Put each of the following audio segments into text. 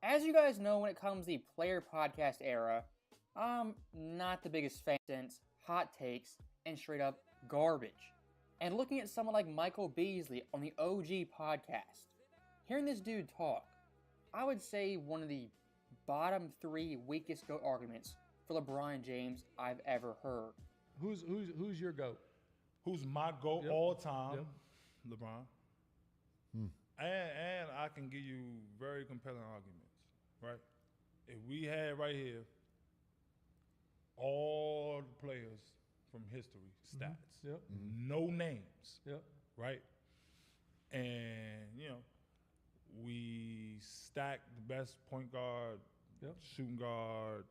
As you guys know, when it comes to the player podcast era, I'm not the biggest fan since hot takes and straight up garbage. And looking at someone like Michael Beasley on the OG podcast, hearing this dude talk, I would say one of the bottom 3 weakest GOAT arguments for LeBron James I've ever heard. Who's your GOAT? Who's my GOAT all time? LeBron. And I can give you very compelling arguments, right? If we had right here all the players from history, stats, no names, right? And, we stacked the best point guard, shooting guard,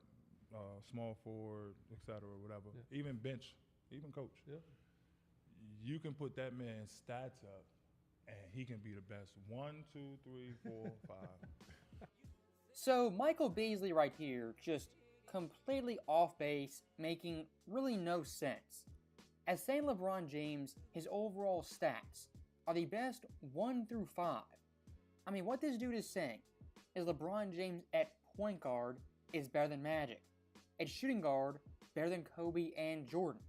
small forward, et cetera, whatever, even bench, even coach. You can put that man's stats up, and he can be the best 1, 2, 3, 4, 5. So Michael Beasley right here, just completely off base, making really no sense. As saying LeBron James, his overall stats are the best 1 through 5. I mean, what this dude is saying is LeBron James at point guard is better than Magic, at shooting guard better than Kobe and Jordan,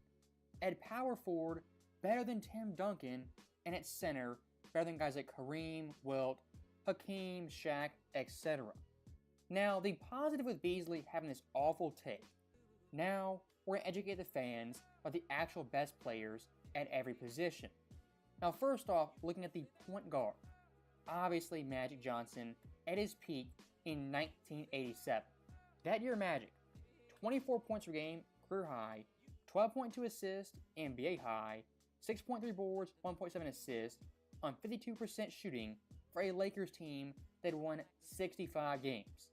at power forward better than Tim Duncan, and at center better than guys like Kareem, Wilt, Hakeem, Shaq, etc. Now, the positive with Beasley having this awful take, now we're going to educate the fans about the actual best players at every position. Now, first off, looking at the point guard, obviously Magic Johnson at his peak in 1987. That year, Magic, 24 points per game, career high, 12.2 assists, NBA high, 6.3 boards, 1.7 assists, on 52% shooting for a Lakers team that won 65 games.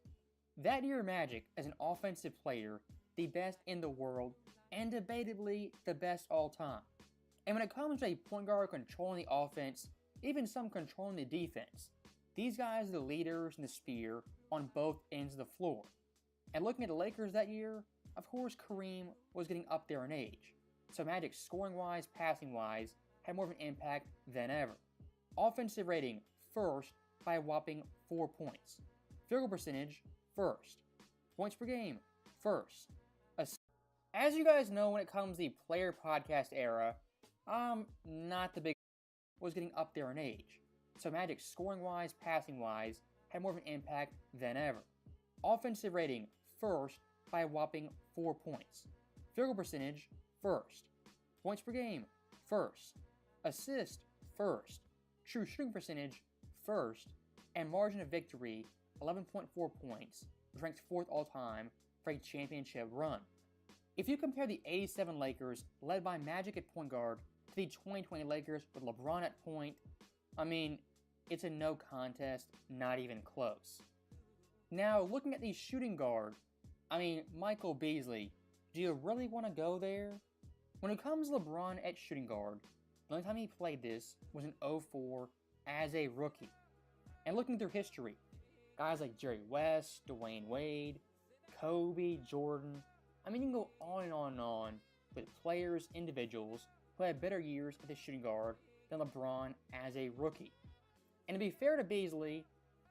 That year, Magic, as an offensive player, the best in the world, and debatably the best all time. And when it comes to a point guard controlling the offense, even some controlling the defense, these guys are the leaders in the spear on both ends of the floor. And looking at the Lakers that year, of course Kareem was getting up there in age, so Magic scoring-wise, passing-wise, had more of an impact than ever. Offensive rating, first by a whopping 4 points. Field goal percentage, first. Points per game, first. As you guys know, when it comes to the player podcast era, not the big was getting up there in age, so Magic scoring-wise, passing-wise, had more of an impact than ever. Offensive rating, first by a whopping 4 points. Field goal percentage, first. Points per game, first. Assist, first. True shooting percentage, first. And margin of victory, 11.4 points, which ranks 4th all-time for a championship run. If you compare the 87 Lakers, led by Magic at point guard, to the 2020 Lakers with LeBron at point, I mean, it's a no contest, not even close. Now, looking at the shooting guard, I mean, Michael Beasley, do you really want to go there? When it comes to LeBron at shooting guard, the only time he played this was in 2004 as a rookie. And looking through history, guys like Jerry West, Dwayne Wade, Kobe, Jordan, I mean, you can go on and on and on with players, individuals who had better years at the shooting guard than LeBron as a rookie. And to be fair to Beasley,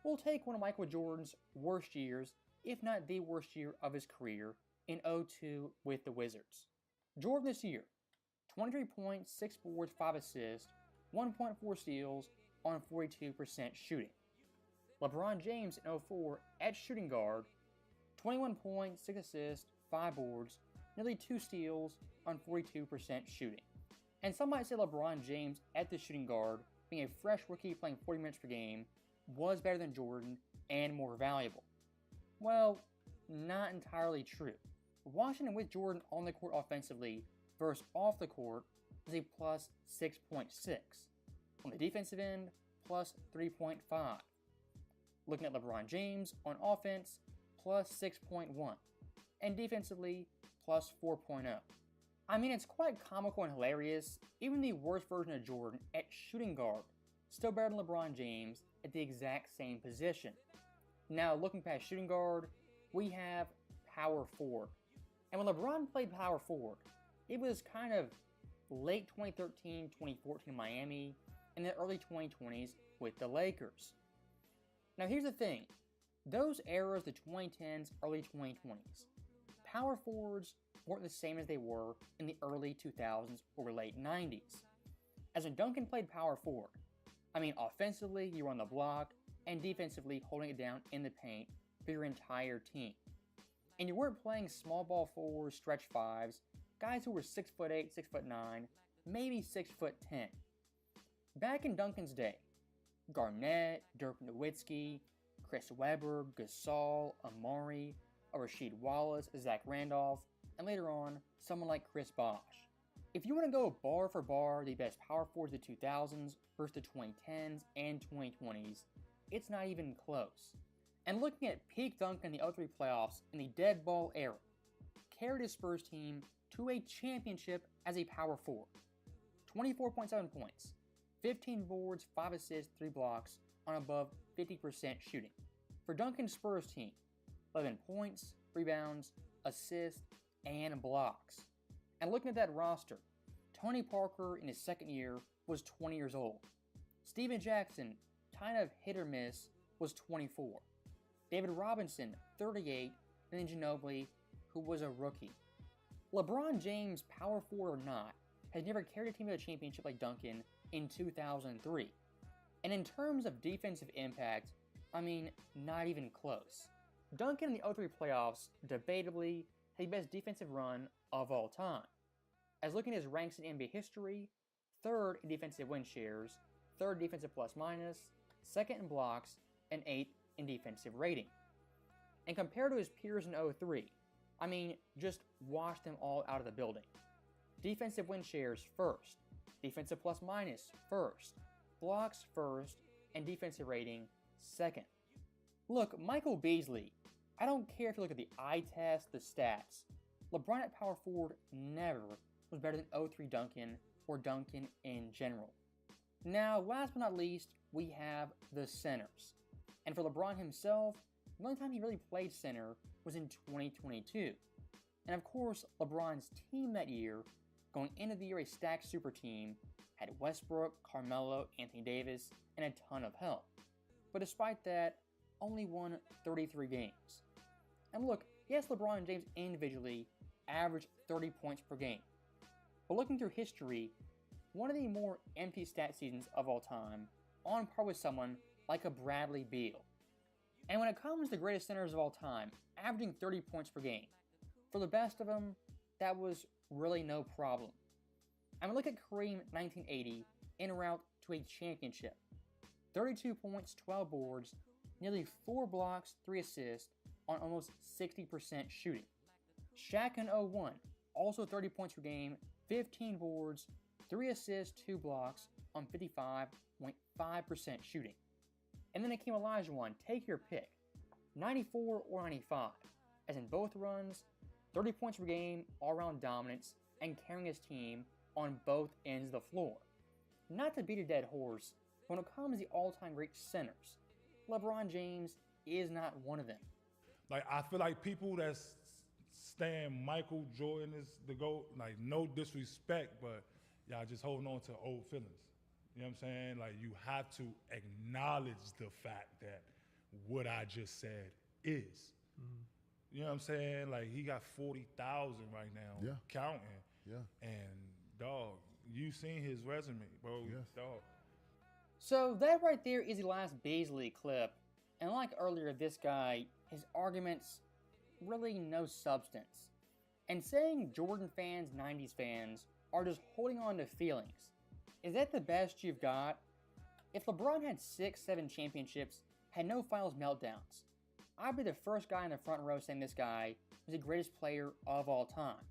we'll take one of Michael Jordan's worst years, if not the worst year of his career, in 2002 with the Wizards. Jordan this year, 23 points, 6 boards, 5 assists, 1.4 steals on 42% shooting. LeBron James in 2004 at shooting guard, 21 points, 6 assists, 5 boards, nearly 2 steals on 42% shooting. And some might say LeBron James at the shooting guard, being a fresh rookie playing 40 minutes per game, was better than Jordan and more valuable. Well, not entirely true. Washington with Jordan on the court offensively versus off the court was a plus 6.6. On the defensive end, plus 3.5. Looking at LeBron James on offense, plus 6.1. And defensively, plus 4.0. I mean, it's quite comical and hilarious. Even the worst version of Jordan at shooting guard, still better than LeBron James at the exact same position. Now, looking past shooting guard, we have power forward. And when LeBron played power forward, it was kind of late 2013, 2014 in Miami, and the early 2020s with the Lakers. Now here's the thing, Those eras, the 2010s, early 2020s, power forwards weren't the same as they were in the early 2000s or late 90s. As when Duncan played power forward, I mean offensively you were on the block and defensively holding it down in the paint for your entire team. And you weren't playing small ball fours, stretch fives, guys who were 6'8", 6'9", maybe 6'10". Back in Duncan's day, Garnett, Dirk Nowitzki, Chris Webber, Gasol, Amari, Rasheed Wallace, Zach Randolph, and later on, someone like Chris Bosh. If you want to go bar for bar the best power forwards of the 2000s versus the 2010s and 2020s, it's not even close. And looking at peak Duncan in the 03 playoffs in the dead ball era, carried his Spurs team to a championship as a power forward. 24.7 points, 15 boards, 5 assists, 3 blocks on above 50% shooting. For Duncan's Spurs team, 11 points, rebounds, assists, and blocks. And looking at that roster, Tony Parker in his second year was 20 years old. Steven Jackson, kind of hit or miss, was 24. David Robinson, 38, and then Ginobili, who was a rookie. LeBron James, power forward or not, has never carried a team to a championship like Duncan in 2003. And in terms of defensive impact, I mean, not even close. Duncan in the 03 playoffs, debatably, had the best defensive run of all time. As looking at his ranks in NBA history, 3rd in defensive win shares, 3rd defensive plus minus, 2nd in blocks, and 8th in defensive rating. And compared to his peers in 03, I mean, just wash them all out of the building. Defensive win shares 1st, defensive plus minus 1st, blocks 1st, and defensive rating 2nd. Look, Michael Beasley, I don't care if you look at the eye test, the stats. LeBron at power forward never was better than 03 Duncan or Duncan in general. Now, last but not least, we have the centers. And for LeBron himself, the only time he really played center was in 2022. And of course, LeBron's team that year, going into the year a stacked super team, had Westbrook, Carmelo, Anthony Davis, and a ton of help. But despite that, only won 33 games. And look, yes, LeBron James individually averaged 30 points per game. But looking through history, one of the more empty stat seasons of all time, on par with someone like a Bradley Beal. And when it comes to the greatest centers of all time, averaging 30 points per game, for the best of them, that was really no problem. I mean, look at Kareem 1980 en route to a championship. 32 points, 12 boards, nearly 4 blocks, 3 assists on almost 60% shooting. Shaq in 01, also 30 points per game, 15 boards, 3 assists, 2 blocks on 55.5% shooting. And then Hakeem Olajuwon, take your pick, 94 or 95, as in both runs, 30 points per game, all-around dominance, and carrying his team on both ends of the floor. Not to beat a dead horse, when it comes to the all-time great centers, LeBron James is not one of them. Like, I feel like people that stand Michael Jordan is the GOAT, like, no disrespect, but y'all just holding on to old feelings. You know what I'm saying? Like, you have to acknowledge the fact that what I just said is. Mm-hmm. You know what I'm saying? Like, he got 40,000 right now, counting. Yeah. And, dog, you seen his resume, bro. Yes. Dog. So that right there is the last Beasley clip. And like earlier, this guy, his arguments, really no substance. And saying Jordan fans, 90s fans, are just holding on to feelings. Is that the best you've got? If LeBron had 6-7 championships, had no finals meltdowns, I'd be the first guy in the front row saying this guy was the greatest player of all time.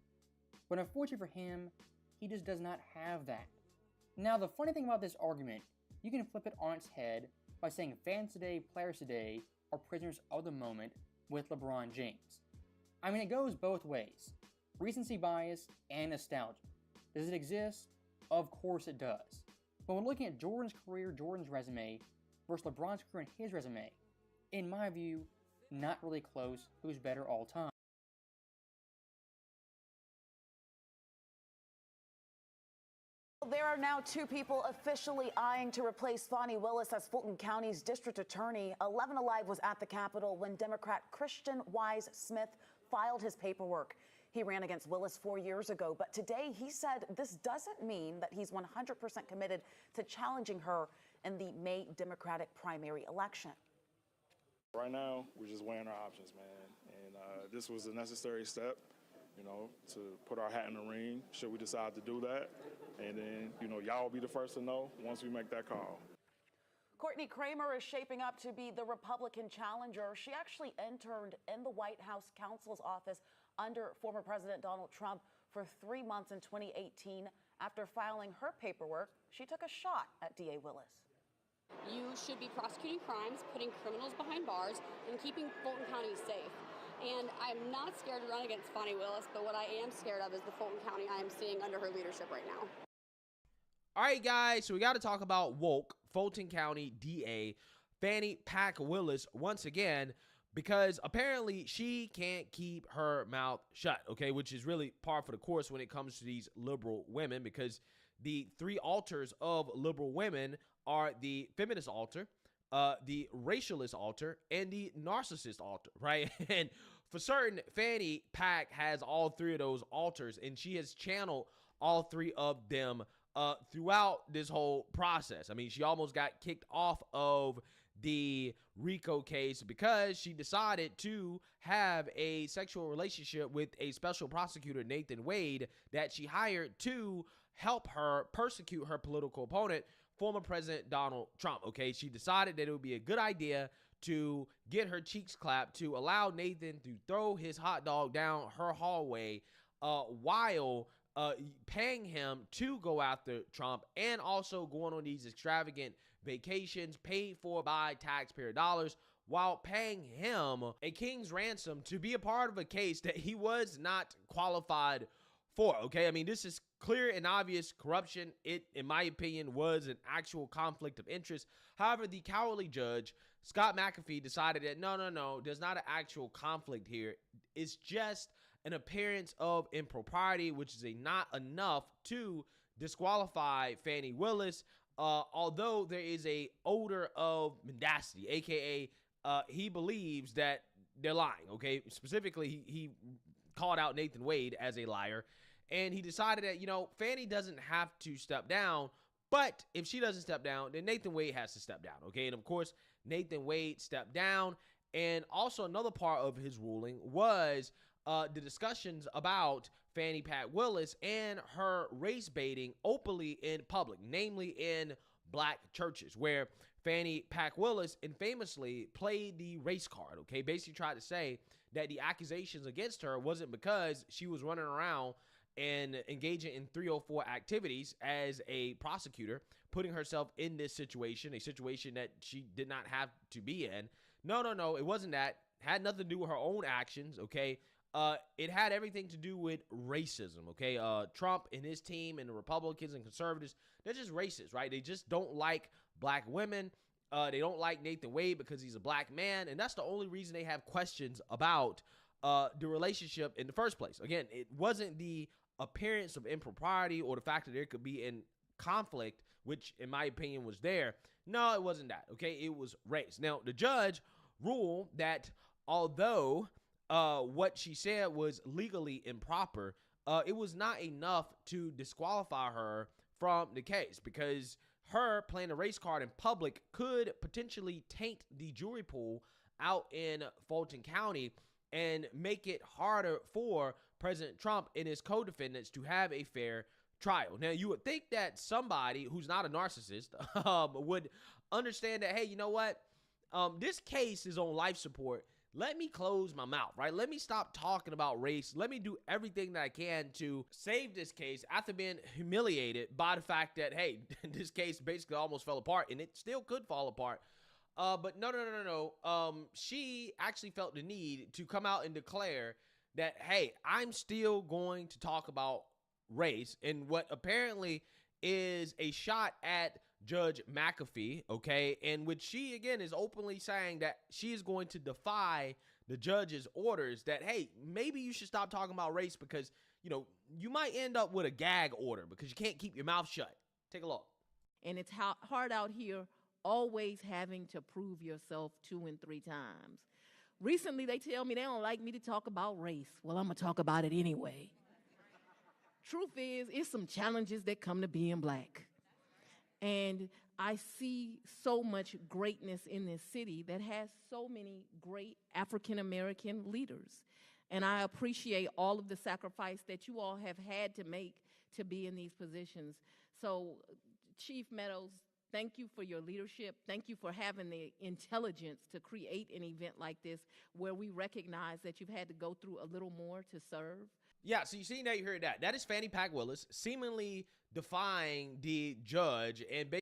But unfortunately for him, he just does not have that. Now, the funny thing about this argument, you can flip it on its head by saying fans today, players today, are prisoners of the moment with LeBron James. I mean, it goes both ways. Recency bias and nostalgia. Does it exist? Of course it does. But when looking at Jordan's career, Jordan's resume, versus LeBron's career and his resume, in my view, not really close who's better all time. There are now two people officially eyeing to replace Fani Willis as Fulton County's district attorney. 11 Alive was at the Capitol when Democrat Christian Wise Smith filed his paperwork. He ran against Willis 4 years ago, but today he said this doesn't mean that he's 100% committed to challenging her in the May Democratic primary election. Right now, we're just weighing our options, man, and this was a necessary step, you know, to put our hat in the ring should we decide to do that. And then, you know, y'all will be the first to know once we make that call. Courtney Kramer is shaping up to be the Republican challenger. She actually interned in the White House counsel's office under former President Donald Trump for 3 months in 2018. After filing her paperwork, she took a shot at DA Willis. You should be prosecuting crimes, putting criminals behind bars, and keeping Fulton County safe. And I'm not scared to run against Fani Willis, but what I am scared of is the Fulton County I am seeing under her leadership right now. All right, guys, so we got to talk about woke Fulton County DA Fani Pack Willis once again, because apparently she can't keep her mouth shut, okay, which is really par for the course when it comes to these liberal women, because the three altars of liberal women are the feminist altar, the racialist altar, and the narcissist altar, right? And for certain, Fani Pack has all three of those altars, and she has channeled all three of them throughout this whole process. I mean, she almost got kicked off of the RICO case because she decided to have a sexual relationship with a special prosecutor, Nathan Wade, that she hired to help her persecute her political opponent, former President Donald Trump. Okay, she decided that it would be a good idea to get her cheeks clapped, to allow Nathan to throw his hot dog down her hallway while paying him to go after Trump, and also going on these extravagant vacations paid for by taxpayer dollars, while paying him a king's ransom to be a part of a case that he was not qualified for. Okay, I mean, this is clear and obvious corruption. It, in my opinion, was an actual conflict of interest. However, the cowardly judge, Scott McAfee, decided that no, there's not an actual conflict here. It's just an appearance of impropriety, which is not enough to disqualify Fani Willis, although there is a odor of mendacity, aka he believes that they're lying. Okay, specifically, he called out Nathan Wade as a liar, and he decided that, you know, Fani doesn't have to step down, but if she doesn't step down, then Nathan Wade has to step down. Okay, and of course, Nathan Wade stepped down. And also another part of his ruling was the discussions about Fani Pat Willis and her race baiting openly in public, namely in black churches, where Fani Pat Willis infamously played the race card, okay? Basically tried to say that the accusations against her wasn't because she was running around and engaging in 304 activities as a prosecutor, putting herself in this situation, a situation that she did not have to be in. No, it wasn't that. Had nothing to do with her own actions, okay? It had everything to do with racism, okay? Trump and his team and the Republicans and conservatives, they're just racist, right? They just don't like black women. They don't like Nathan Wade because he's a black man, and that's the only reason they have questions about the relationship in the first place. Again, it wasn't the appearance of impropriety or the fact that there could be in conflict, which in my opinion was there. No, it wasn't that, okay? It was race. Now, the judge ruled that although what she said was legally improper, it was not enough to disqualify her from the case, because her playing a race card in public could potentially taint the jury pool out in Fulton County and make it harder for President Trump and his co-defendants to have a fair trial. Now, you would think that somebody who's not a narcissist would understand that, hey, you know what? This case is on life support. Let me close my mouth, right? Let me stop talking about race. Let me do everything that I can to save this case after being humiliated by the fact that, hey, this case basically almost fell apart, and it still could fall apart. But no. She actually felt the need to come out and declare that, hey, I'm still going to talk about race, and what apparently is a shot at Judge McAfee, okay, and which she, again, is openly saying that she is going to defy the judge's orders that, hey, maybe you should stop talking about race because you might end up with a gag order because you can't keep your mouth shut. Take a look. And it's hard out here always having to prove yourself 2 and 3 times. Recently, they tell me they don't like me to talk about race. Well, I'm going to talk about it anyway. Truth is, it's some challenges that come to being black. And I see so much greatness in this city that has so many great African-American leaders. And I appreciate all of the sacrifice that you all have had to make to be in these positions. So, Chief Meadows, thank you for your leadership. Thank you for having the intelligence to create an event like this where we recognize that you've had to go through a little more to serve. Yeah, so you see that, you heard that. That is Fannie Pack Willis seemingly defying the judge and basically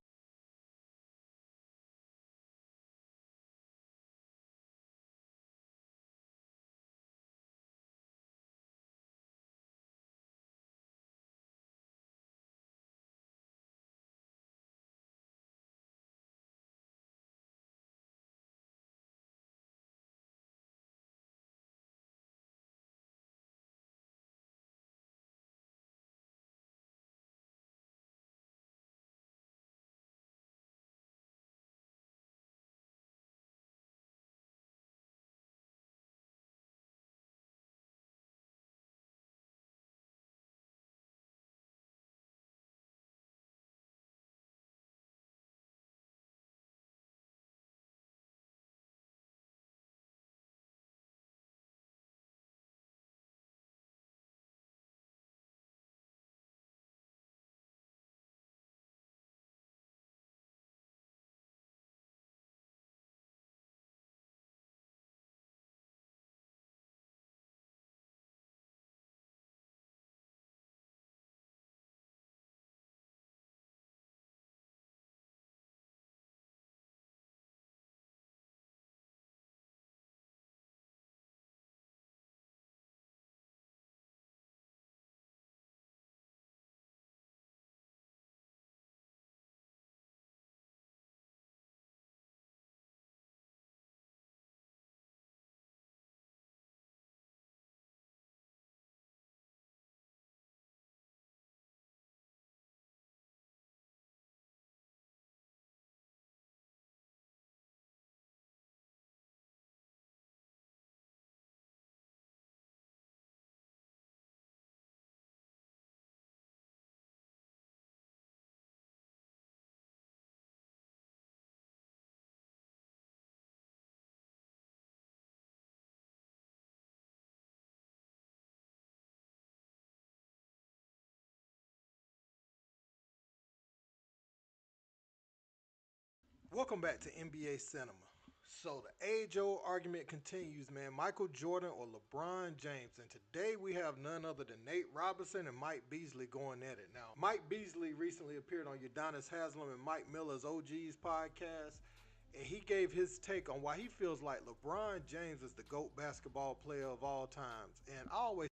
Welcome back to NBA Cinema. So the age-old argument continues, man. Michael Jordan or LeBron James. And today we have none other than Nate Robinson and Mike Beasley going at it. Now, Mike Beasley recently appeared on Udonis Haslem and Mike Miller's OG's podcast. And he gave his take on why he feels like LeBron James is the GOAT basketball player of all times. And I always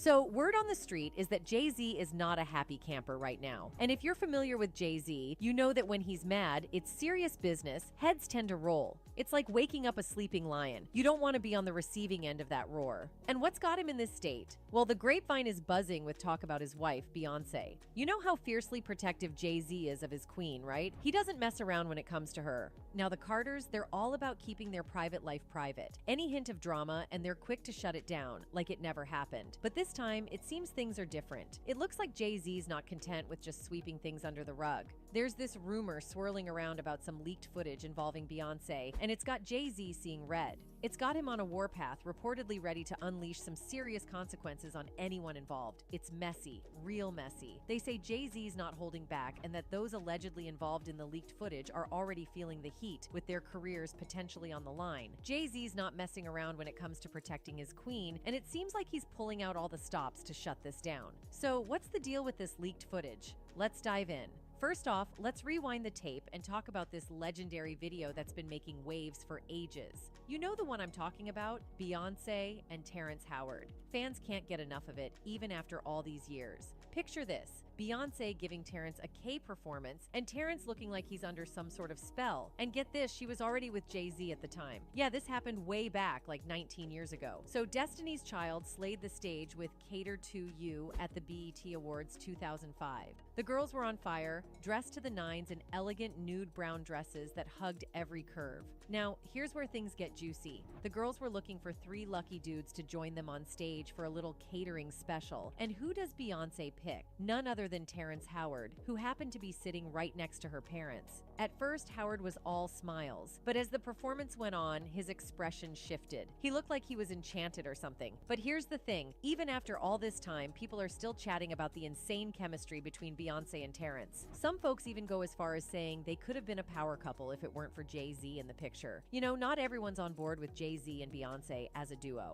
So, word on the street is that Jay-Z is not a happy camper right now. And if you're familiar with Jay-Z, you know that when he's mad, it's serious business, heads tend to roll. It's like waking up a sleeping lion. You don't want to be on the receiving end of that roar. And what's got him in this state? Well, the grapevine is buzzing with talk about his wife, Beyonce. You know how fiercely protective Jay-Z is of his queen, right? He doesn't mess around when it comes to her. Now, the Carters, they're all about keeping their private life private. Any hint of drama, and they're quick to shut it down, like it never happened. But this time, it seems things are different. It looks like Jay-Z's not content with just sweeping things under the rug. There's this rumor swirling around about some leaked footage involving Beyonce, and it's got Jay-Z seeing red. It's got him on a warpath, reportedly ready to unleash some serious consequences on anyone involved. It's messy, real messy. They say Jay-Z's not holding back, and that those allegedly involved in the leaked footage are already feeling the heat, with their careers potentially on the line. Jay-Z's not messing around when it comes to protecting his queen, and it seems like he's pulling out all the stops to shut this down. So what's the deal with this leaked footage? Let's dive in. First off, let's rewind the tape and talk about this legendary video that's been making waves for ages. You know the one I'm talking about? Beyonce and Terrence Howard. Fans can't get enough of it, even after all these years. Picture this. Beyonce giving Terrence a K performance, and Terrence looking like he's under some sort of spell. And get this, she was already with Jay-Z at the time. Yeah, this happened way back, like 19 years ago. So Destiny's Child slayed the stage with Cater to You at the BET Awards 2005. The girls were on fire, dressed to the nines in elegant nude brown dresses that hugged every curve. Now, here's where things get juicy. The girls were looking for 3 lucky dudes to join them on stage for a little catering special. And who does Beyonce pick? None other than Terrence Howard, who happened to be sitting right next to her parents. At first, Howard was all smiles, but as the performance went on, his expression shifted. He looked like he was enchanted or something. But here's the thing, even after all this time, people are still chatting about the insane chemistry between Beyonce and Terrence. Some folks even go as far as saying they could have been a power couple if it weren't for Jay-Z in the picture. You know, not everyone's on board with Jay-Z and Beyonce as a duo.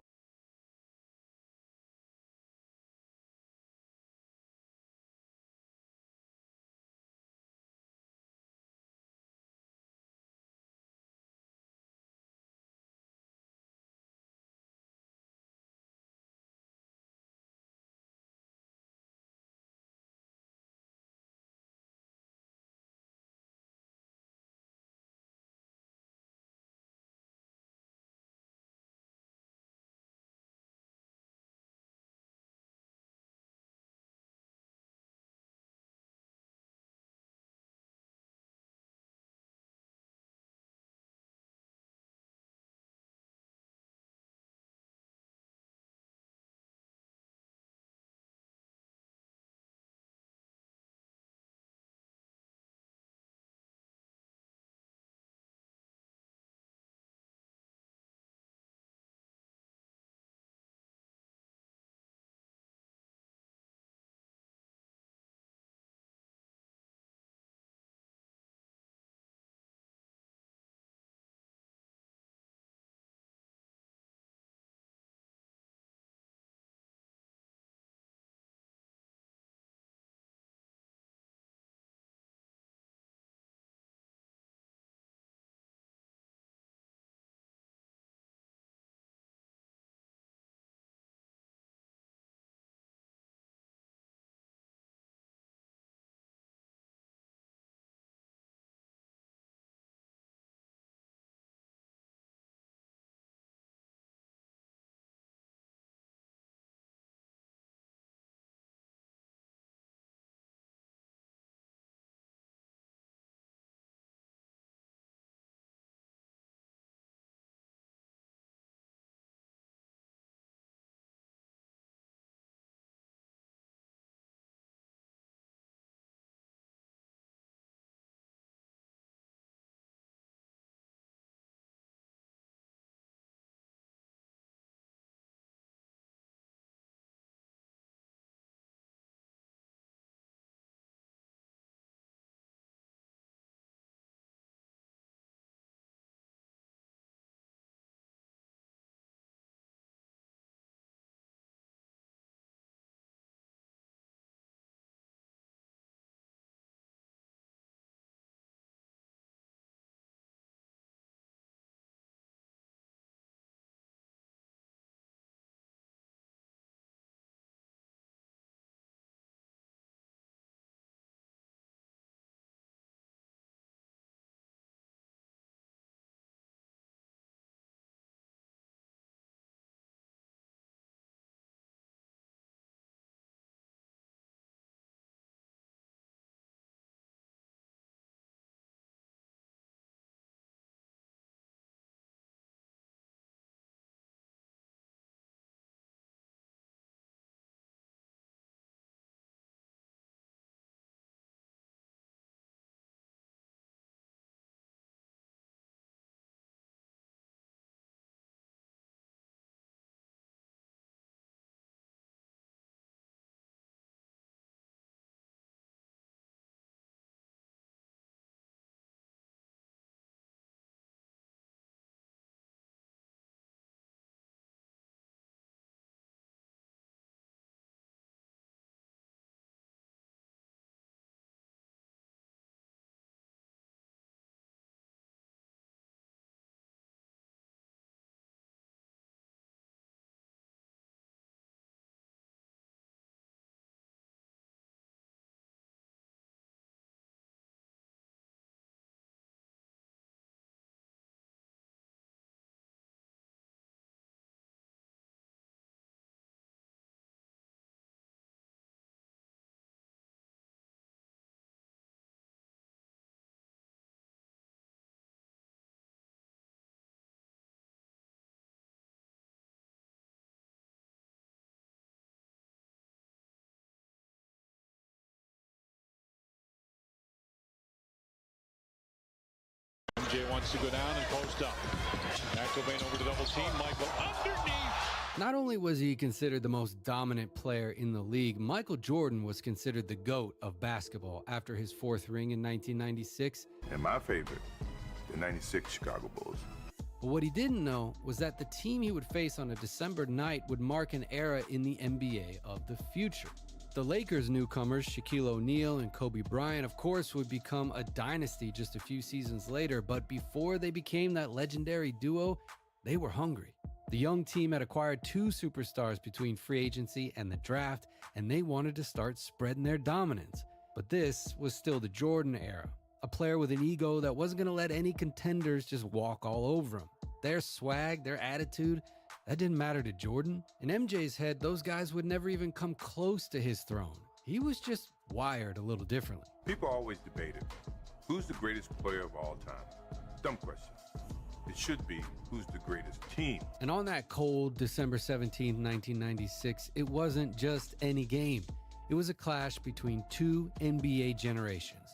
wants to go down and post up. McIlvain over to double team. Michael underneath. Not only was he considered the most dominant player in the league, Michael Jordan was considered the GOAT of basketball after his 4th ring in 1996. And my favorite, the 96 Chicago Bulls. But what he didn't know was that the team he would face on a December night would mark an era in the NBA of the future. The Lakers newcomers, Shaquille O'Neal and Kobe Bryant, of course, would become a dynasty just a few seasons later, but before they became that legendary duo, they were hungry. The young team had acquired 2 superstars between free agency and the draft, and they wanted to start spreading their dominance. But this was still the Jordan era, a player with an ego that wasn't going to let any contenders just walk all over him. Their swag, their attitude, that didn't matter to Jordan. In MJ's head, those guys would never even come close to his throne. He was just wired a little differently. People always debated, who's the greatest player of all time? Dumb question. It should be, who's the greatest team? And on that cold December 17, 1996, it wasn't just any game. It was a clash between 2 NBA generations,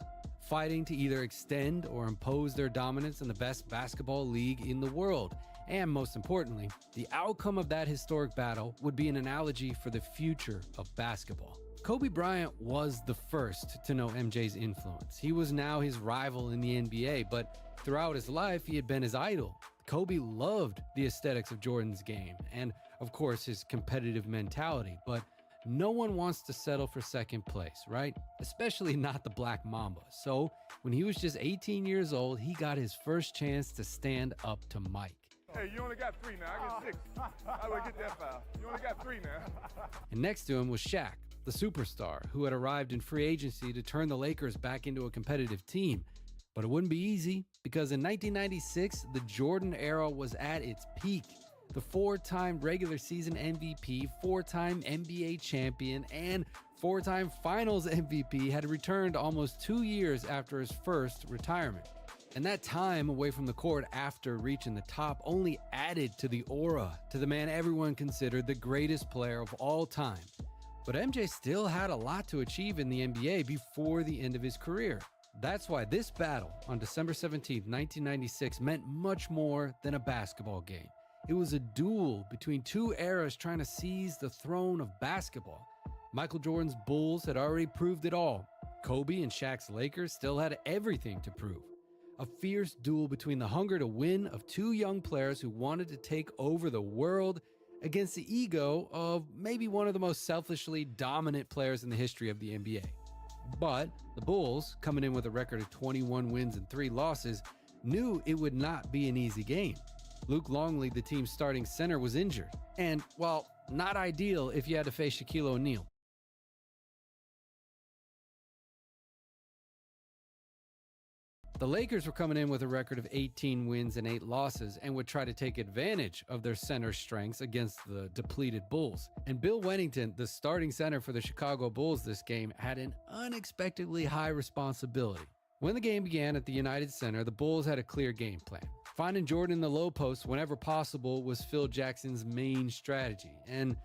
fighting to either extend or impose their dominance in the best basketball league in the world. And most importantly, the outcome of that historic battle would be an analogy for the future of basketball. Kobe Bryant was the first to know MJ's influence. He was now his rival in the NBA, but throughout his life, he had been his idol. Kobe loved the aesthetics of Jordan's game and, of course, his competitive mentality, but no one wants to settle for second place, right? Especially not the Black Mamba. So when he was just 18 years old, he got his first chance to stand up to Mike. Hey, you only got 3 now. I get 6. I would get that foul. You only got 3 now. And next to him was Shaq, the superstar, who had arrived in free agency to turn the Lakers back into a competitive team. But it wouldn't be easy, because in 1996, the Jordan era was at its peak. The 4-time regular season MVP, 4-time NBA champion, and 4-time finals MVP had returned almost 2 years after his first retirement. And that time away from the court after reaching the top only added to the aura to the man everyone considered the greatest player of all time. But MJ still had a lot to achieve in the NBA before the end of his career. That's why this battle on December 17, 1996 meant much more than a basketball game. It was a duel between 2 eras trying to seize the throne of basketball. Michael Jordan's Bulls had already proved it all. Kobe and Shaq's Lakers still had everything to prove. A fierce duel between the hunger to win of 2 young players who wanted to take over the world against the ego of maybe one of the most selfishly dominant players in the history of the NBA. But the Bulls, coming in with a record of 21 wins and 3 losses, knew it would not be an easy game. Luke Longley, the team's starting center, was injured. And, well, not ideal if you had to face Shaquille O'Neal. The Lakers were coming in with a record of 18 wins and 8 losses and would try to take advantage of their center strengths against the depleted Bulls. And Bill Wennington, the starting center for the Chicago Bulls this game, had an unexpectedly high responsibility. When the game began at the United Center, the Bulls had a clear game plan. Finding Jordan in the low post whenever possible was Phil Jackson's main strategy. And,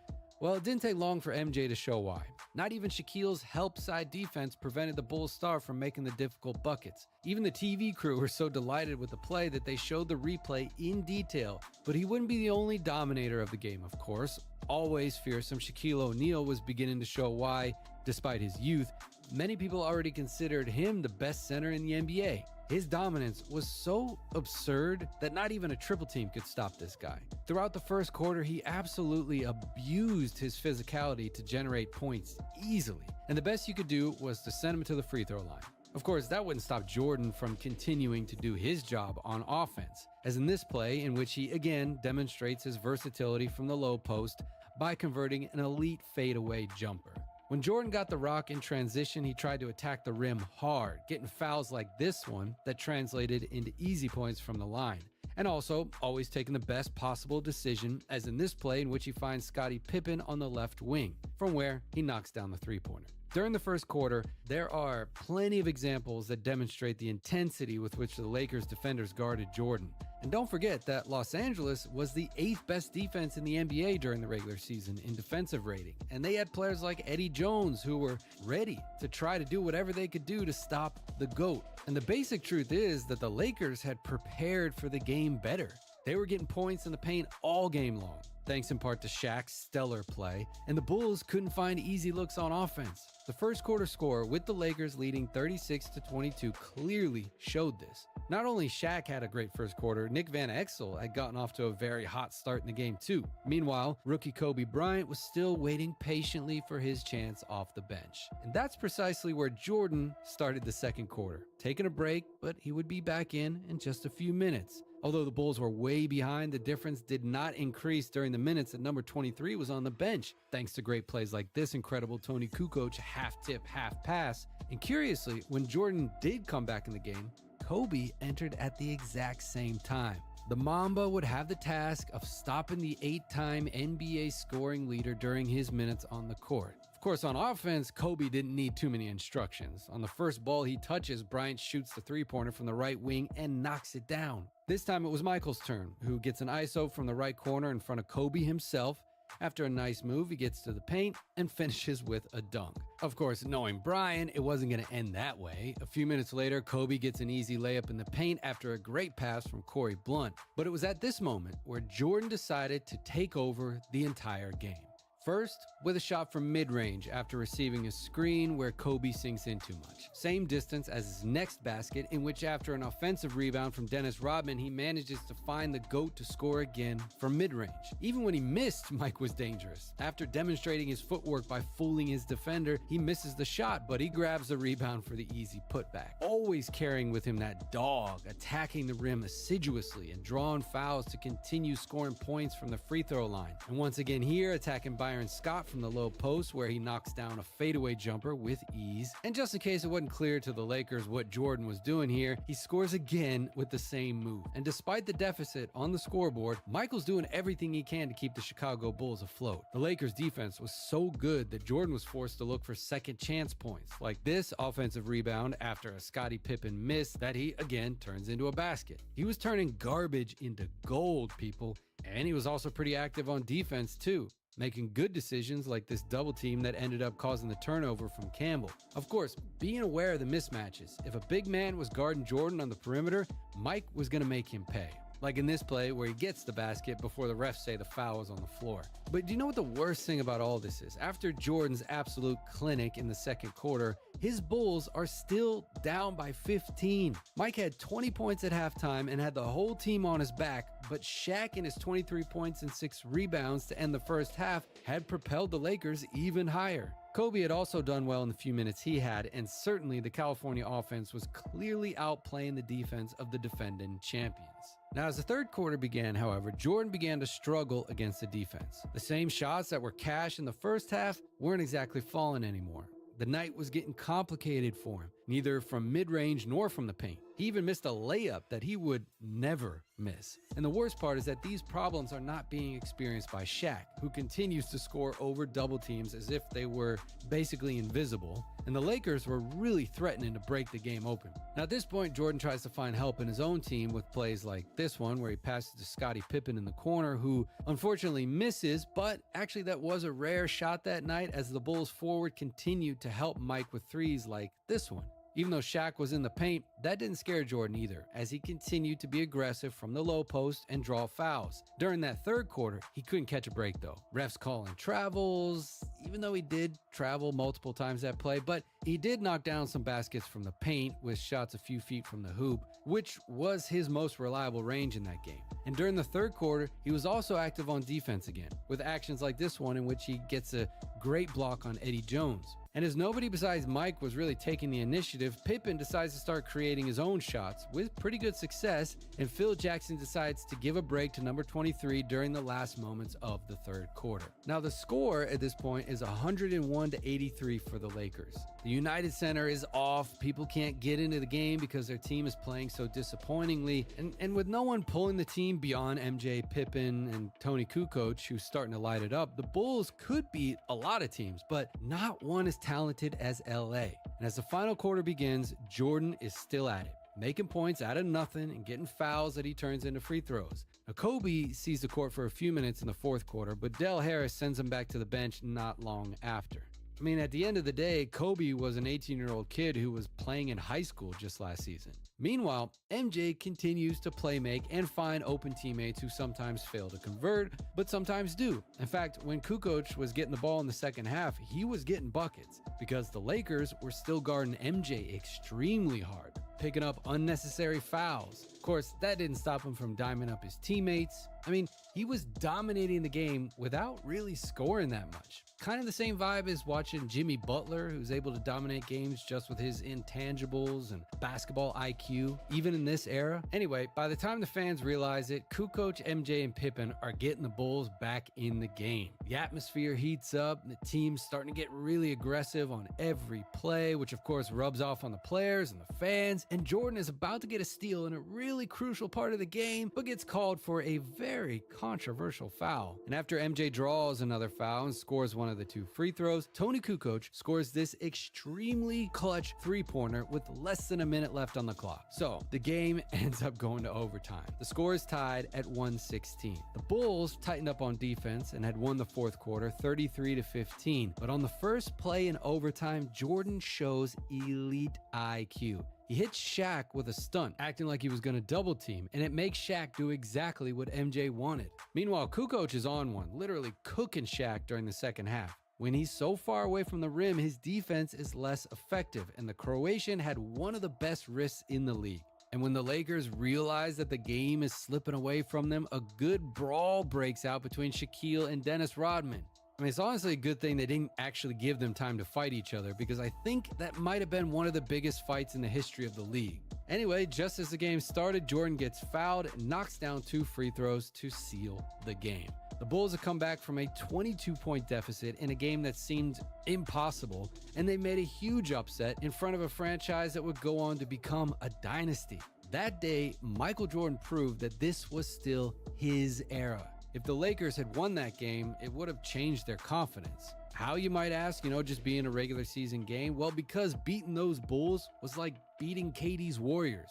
well, it didn't take long for MJ to show why. Not even Shaquille's help side defense prevented the Bulls star from making the difficult buckets. Even the TV crew were so delighted with the play that they showed the replay in detail. But he wouldn't be the only dominator of the game, of course. Always fearsome Shaquille O'Neal was beginning to show why, despite his youth, many people already considered him the best center in the NBA. His dominance was so absurd that not even a triple team could stop this guy. Throughout the first quarter, he absolutely abused his physicality to generate points easily. And the best you could do was to send him to the free throw line. Of course, that wouldn't stop Jordan from continuing to do his job on offense, as in this play in which he again demonstrates his versatility from the low post by converting an elite fadeaway jumper. When Jordan got the rock in transition, he tried to attack the rim hard, getting fouls like this one that translated into easy points from the line. And also, always taking the best possible decision, as in this play in which he finds Scottie Pippen on the left wing, from where he knocks down the three-pointer. During the first quarter, there are plenty of examples that demonstrate the intensity with which the Lakers defenders guarded Jordan. And don't forget that Los Angeles was the 8th best defense in the NBA during the regular season in defensive rating. And they had players like Eddie Jones who were ready to try to do whatever they could do to stop the GOAT. And the basic truth is that the Lakers had prepared for the game better. They were getting points in the paint all game long, thanks in part to Shaq's stellar play, and the Bulls couldn't find easy looks on offense. The first quarter score, with the Lakers leading 36-22, clearly showed this. Not only Shaq had a great first quarter, Nick Van Exel had gotten off to a very hot start in the game too. Meanwhile, rookie Kobe Bryant was still waiting patiently for his chance off the bench. And that's precisely where Jordan started the second quarter, taking a break, but he would be back in just a few minutes. Although the Bulls were way behind, the difference did not increase during the minutes that number 23 was on the bench, thanks to great plays like this incredible Tony Kukoc half-tip, half-pass. And curiously, when Jordan did come back in the game, Kobe entered at the exact same time. The Mamba would have the task of stopping the 8-time NBA scoring leader during his minutes on the court. Of course, on offense, Kobe didn't need too many instructions. On the first ball he touches, Bryant shoots the three-pointer from the right wing and knocks it down. This time it was Michael's turn, who gets an ISO from the right corner in front of Kobe himself. After a nice move, he gets to the paint and finishes with a dunk. Of course, knowing Brian, it wasn't going to end that way. A few minutes later, Kobe gets an easy layup in the paint after a great pass from Corey Blunt. But it was at this moment where Jordan decided to take over the entire game. First, with a shot from mid-range after receiving a screen where Kobe sinks in too much. Same distance as his next basket, in which after an offensive rebound from Dennis Rodman, he manages to find the GOAT to score again from mid-range. Even when he missed, Mike was dangerous. After demonstrating his footwork by fooling his defender, he misses the shot, but he grabs the rebound for the easy putback. Always carrying with him that dog, attacking the rim assiduously and drawing fouls to continue scoring points from the free throw line. And once again here, attacking Byron Scott from the low post where he knocks down a fadeaway jumper with ease. And just in case it wasn't clear to the Lakers what Jordan was doing here, he scores again with the same move. And despite the deficit on the scoreboard, Michael's doing everything he can to keep the Chicago Bulls afloat. The Lakers defense was so good that Jordan was forced to look for second chance points, like this offensive rebound after a Scottie Pippen miss that he again turns into a basket. He was turning garbage into gold, people, and he was also pretty active on defense too, making good decisions like this double team that ended up causing the turnover from Campbell. Of course, being aware of the mismatches, if a big man was guarding Jordan on the perimeter, Mike was going to make him pay. Like in this play where he gets the basket before the refs say the foul was on the floor. But do you know what the worst thing about all this is? After Jordan's absolute clinic in the second quarter, his Bulls are still down by 15. Mike had 20 points at halftime and had the whole team on his back, but Shaq and his 23 points and 6 rebounds to end the first half had propelled the Lakers even higher. Kobe had also done well in the few minutes he had, and certainly the California offense was clearly outplaying the defense of the defending champions. Now, as the third quarter began, however, Jordan began to struggle against the defense. The same shots that were cash in the first half weren't exactly falling anymore. The night was getting complicated for him, neither from mid-range nor from the paint. He even missed a layup that he would never miss. And the worst part is that these problems are not being experienced by Shaq, who continues to score over double teams as if they were basically invisible, and the Lakers were really threatening to break the game open. Now at this point, Jordan tries to find help in his own team with plays like this one where he passes to Scottie Pippen in the corner, who unfortunately misses, but actually that was a rare shot that night as the Bulls forward continued to help Mike with threes like this one. Even though Shaq was in the paint, that didn't scare Jordan either, as he continued to be aggressive from the low post and draw fouls. During that third quarter, he couldn't catch a break though. Refs calling travels, even though he did travel multiple times that play, but he did knock down some baskets from the paint with shots a few feet from the hoop, which was his most reliable range in that game. And during the third quarter, he was also active on defense again, with actions like this one in which he gets a great block on Eddie Jones. And as nobody besides Mike was really taking the initiative, Pippen decides to start creating creating his own shots with pretty good success, and Phil Jackson decides to give a break to number 23 during the last moments of the third quarter. Now the score at this point is 101-83 for the Lakers. The United Center is off, people can't get into the game because their team is playing so disappointingly, and with no one pulling the team beyond MJ, Pippen, and Tony Kukoc, who's starting to light it up, the Bulls could beat a lot of teams, but not one as talented as LA. And as the final quarter begins, Jordan is still at it, making points out of nothing and getting fouls that he turns into free throws. Now, Kobe sees the court for a few minutes in the fourth quarter, but Del Harris sends him back to the bench not long after. I mean, at the end of the day, Kobe was an 18-year-old kid who was playing in high school just last season. Meanwhile, MJ continues to play make and find open teammates who sometimes fail to convert, but sometimes do. In fact, when Kukoc was getting the ball in the second half, he was getting buckets because the Lakers were still guarding MJ extremely hard, picking up unnecessary fouls. Of course, that didn't stop him from diming up his teammates. I mean, he was dominating the game without really scoring that much. Kind of the same vibe as watching Jimmy Butler, who's able to dominate games just with his intangibles and basketball IQ, even in this era. Anyway, by the time the fans realize it, Kukoc, MJ, and Pippen are getting the Bulls back in the game. The atmosphere heats up, and the team's starting to get really aggressive on every play, which of course rubs off on the players and the fans, and Jordan is about to get a steal in a really crucial part of the game, but gets called for a very controversial foul. And after MJ draws another foul and scores one of the two free throws, Tony Kukoc scores this extremely clutch three-pointer with less than a minute left on the clock. So the game ends up going to overtime. The score is tied at 116. The Bulls tightened up on defense and had won the fourth quarter 33-15. But on the first play in overtime, Jordan shows elite IQ. He hits Shaq with a stunt, acting like he was going to double team, and it makes Shaq do exactly what MJ wanted. Meanwhile, Kukoc is on one, literally cooking Shaq during the second half. When he's so far away from the rim, his defense is less effective, and the Croatian had one of the best wrists in the league. And when the Lakers realize that the game is slipping away from them, a good brawl breaks out between Shaquille and Dennis Rodman. I mean, it's honestly a good thing they didn't actually give them time to fight each other, because I think that might have been one of the biggest fights in the history of the league. Anyway, just as the game started, Jordan gets fouled and knocks down two free throws to seal the game. The Bulls have come back from a 22-point deficit in a game that seemed impossible, and they made a huge upset in front of a franchise that would go on to become a dynasty. That day, Michael Jordan proved that this was still his era. If the Lakers had won that game, it would have changed their confidence. How, you might ask, just being a regular season game? Well, because beating those Bulls was like beating KD's Warriors,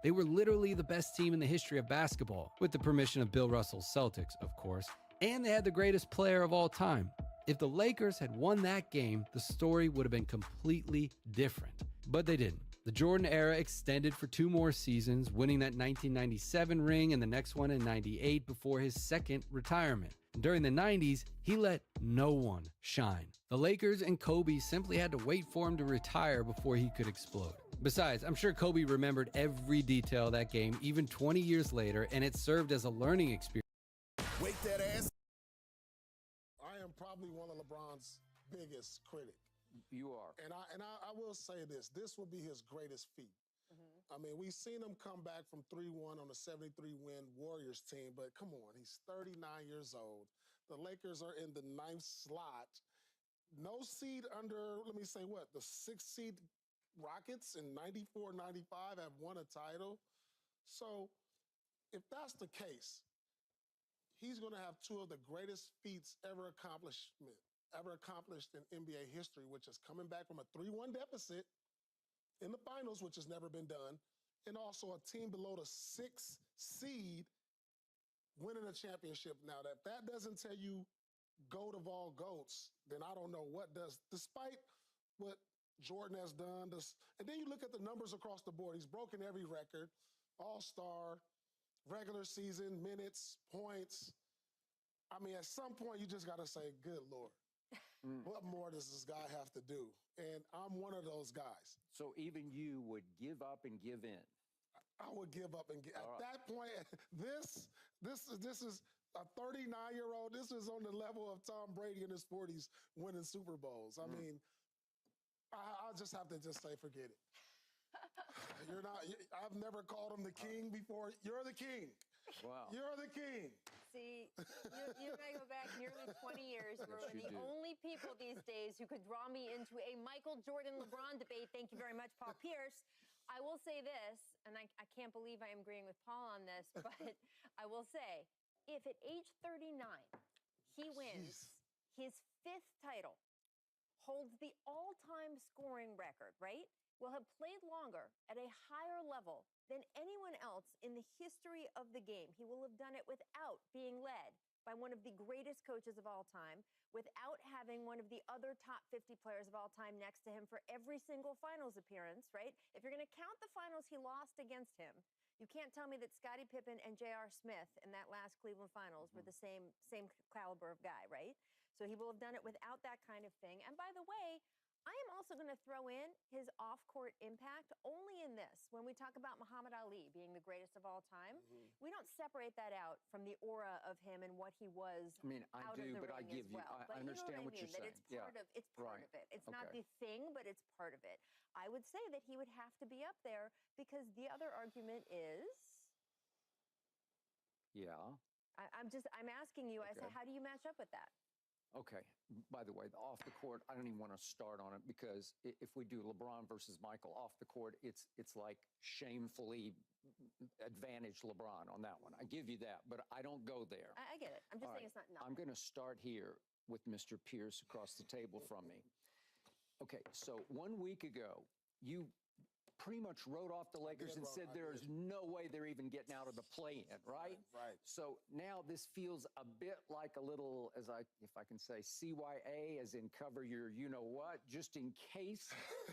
They were literally the best team in the history of basketball, with the permission of Bill Russell's Celtics, of course, and they had the greatest player of all time. If the Lakers had won that game, the story would have been completely different, but they didn't. The Jordan era extended for 2 more seasons, winning that 1997 ring and the next one in 98 before his second retirement. During the 90s, he let no one shine. The Lakers and Kobe simply had to wait for him to retire before he could explode. Besides, I'm sure Kobe remembered every detail of that game even 20 years later, and it served as a learning experience. Wake that ass. I am probably one of LeBron's biggest critics. You are. And I will say this will be his greatest feat. I mean, we've seen him come back from 3-1 on a 73-win Warriors team, but come on, he's 39 years old. The Lakers are in the 9th slot. No seed under, let me say what, the 6th seed Rockets in 94, 95 have won a title. So if that's the case, he's going to have 2 of the greatest feats ever accomplished in NBA history, which is coming back from a 3-1 deficit in the finals, which has never been done, and also a team below the 6th seed winning a championship. Now, if that doesn't tell you GOAT of all GOATs, then I don't know what does, despite what Jordan has done. And then you look at the numbers across the board. He's broken every record, all-star, regular season, minutes, points. I mean, at some point, you just got to say, good Lord. What more does this guy have to do? And I'm one of those guys. So even you would give up and give in? I would give up and give. At that point, this is a 39-year-old. This is on the level of Tom Brady in his 40s winning Super Bowls. I mean, I'll just have to say, forget it. You're not. I've never called him the king before. You're the king. Wow. You're the king. See, you and I go back nearly 20 years. We're Yes, the only people these days who could draw me into a Michael Jordan-LeBron debate. Thank you very much, Paul Pierce. I will say this, and I can't believe I am agreeing with Paul on this, but I will say, if at age 39 he wins his 5th title, holds the all-time scoring record, right? Will have played longer at a higher level than anyone else in the history of the game. He will have done it without being led by one of the greatest coaches of all time, without having one of the other top 50 players of all time next to him for every single finals appearance, right? If you're going to count the finals he lost against him, you can't tell me that Scottie Pippen and J.R. Smith in that last Cleveland finals were the same caliber of guy, right? So he will have done it without that kind of thing. And by the way, I am also going to throw in his off-court impact only in this. When we talk about Muhammad Ali being the greatest of all time, we don't separate that out from the aura of him and what he was out of the ring as well. I understand what you're saying. It's part of it. It's not the thing, but it's part of it. I would say that he would have to be up there because the other argument is... Yeah. I'm asking you, I say, how do you match up with that? Okay. By the way, off the court, I don't even want to start on it because if we do LeBron versus Michael off the court, it's like shamefully advantage LeBron on that one. I give you that, but I don't go there. I get it. I'm just saying it's not nothing. I'm going to start here with Mr. Pierce across the table from me. Okay, so 1 week ago, you pretty much wrote off the Lakers and said there's no way they're even getting out of the play-in, right? Right. So now this feels a bit like a little, if I can say, CYA, as in cover your you-know-what, just in case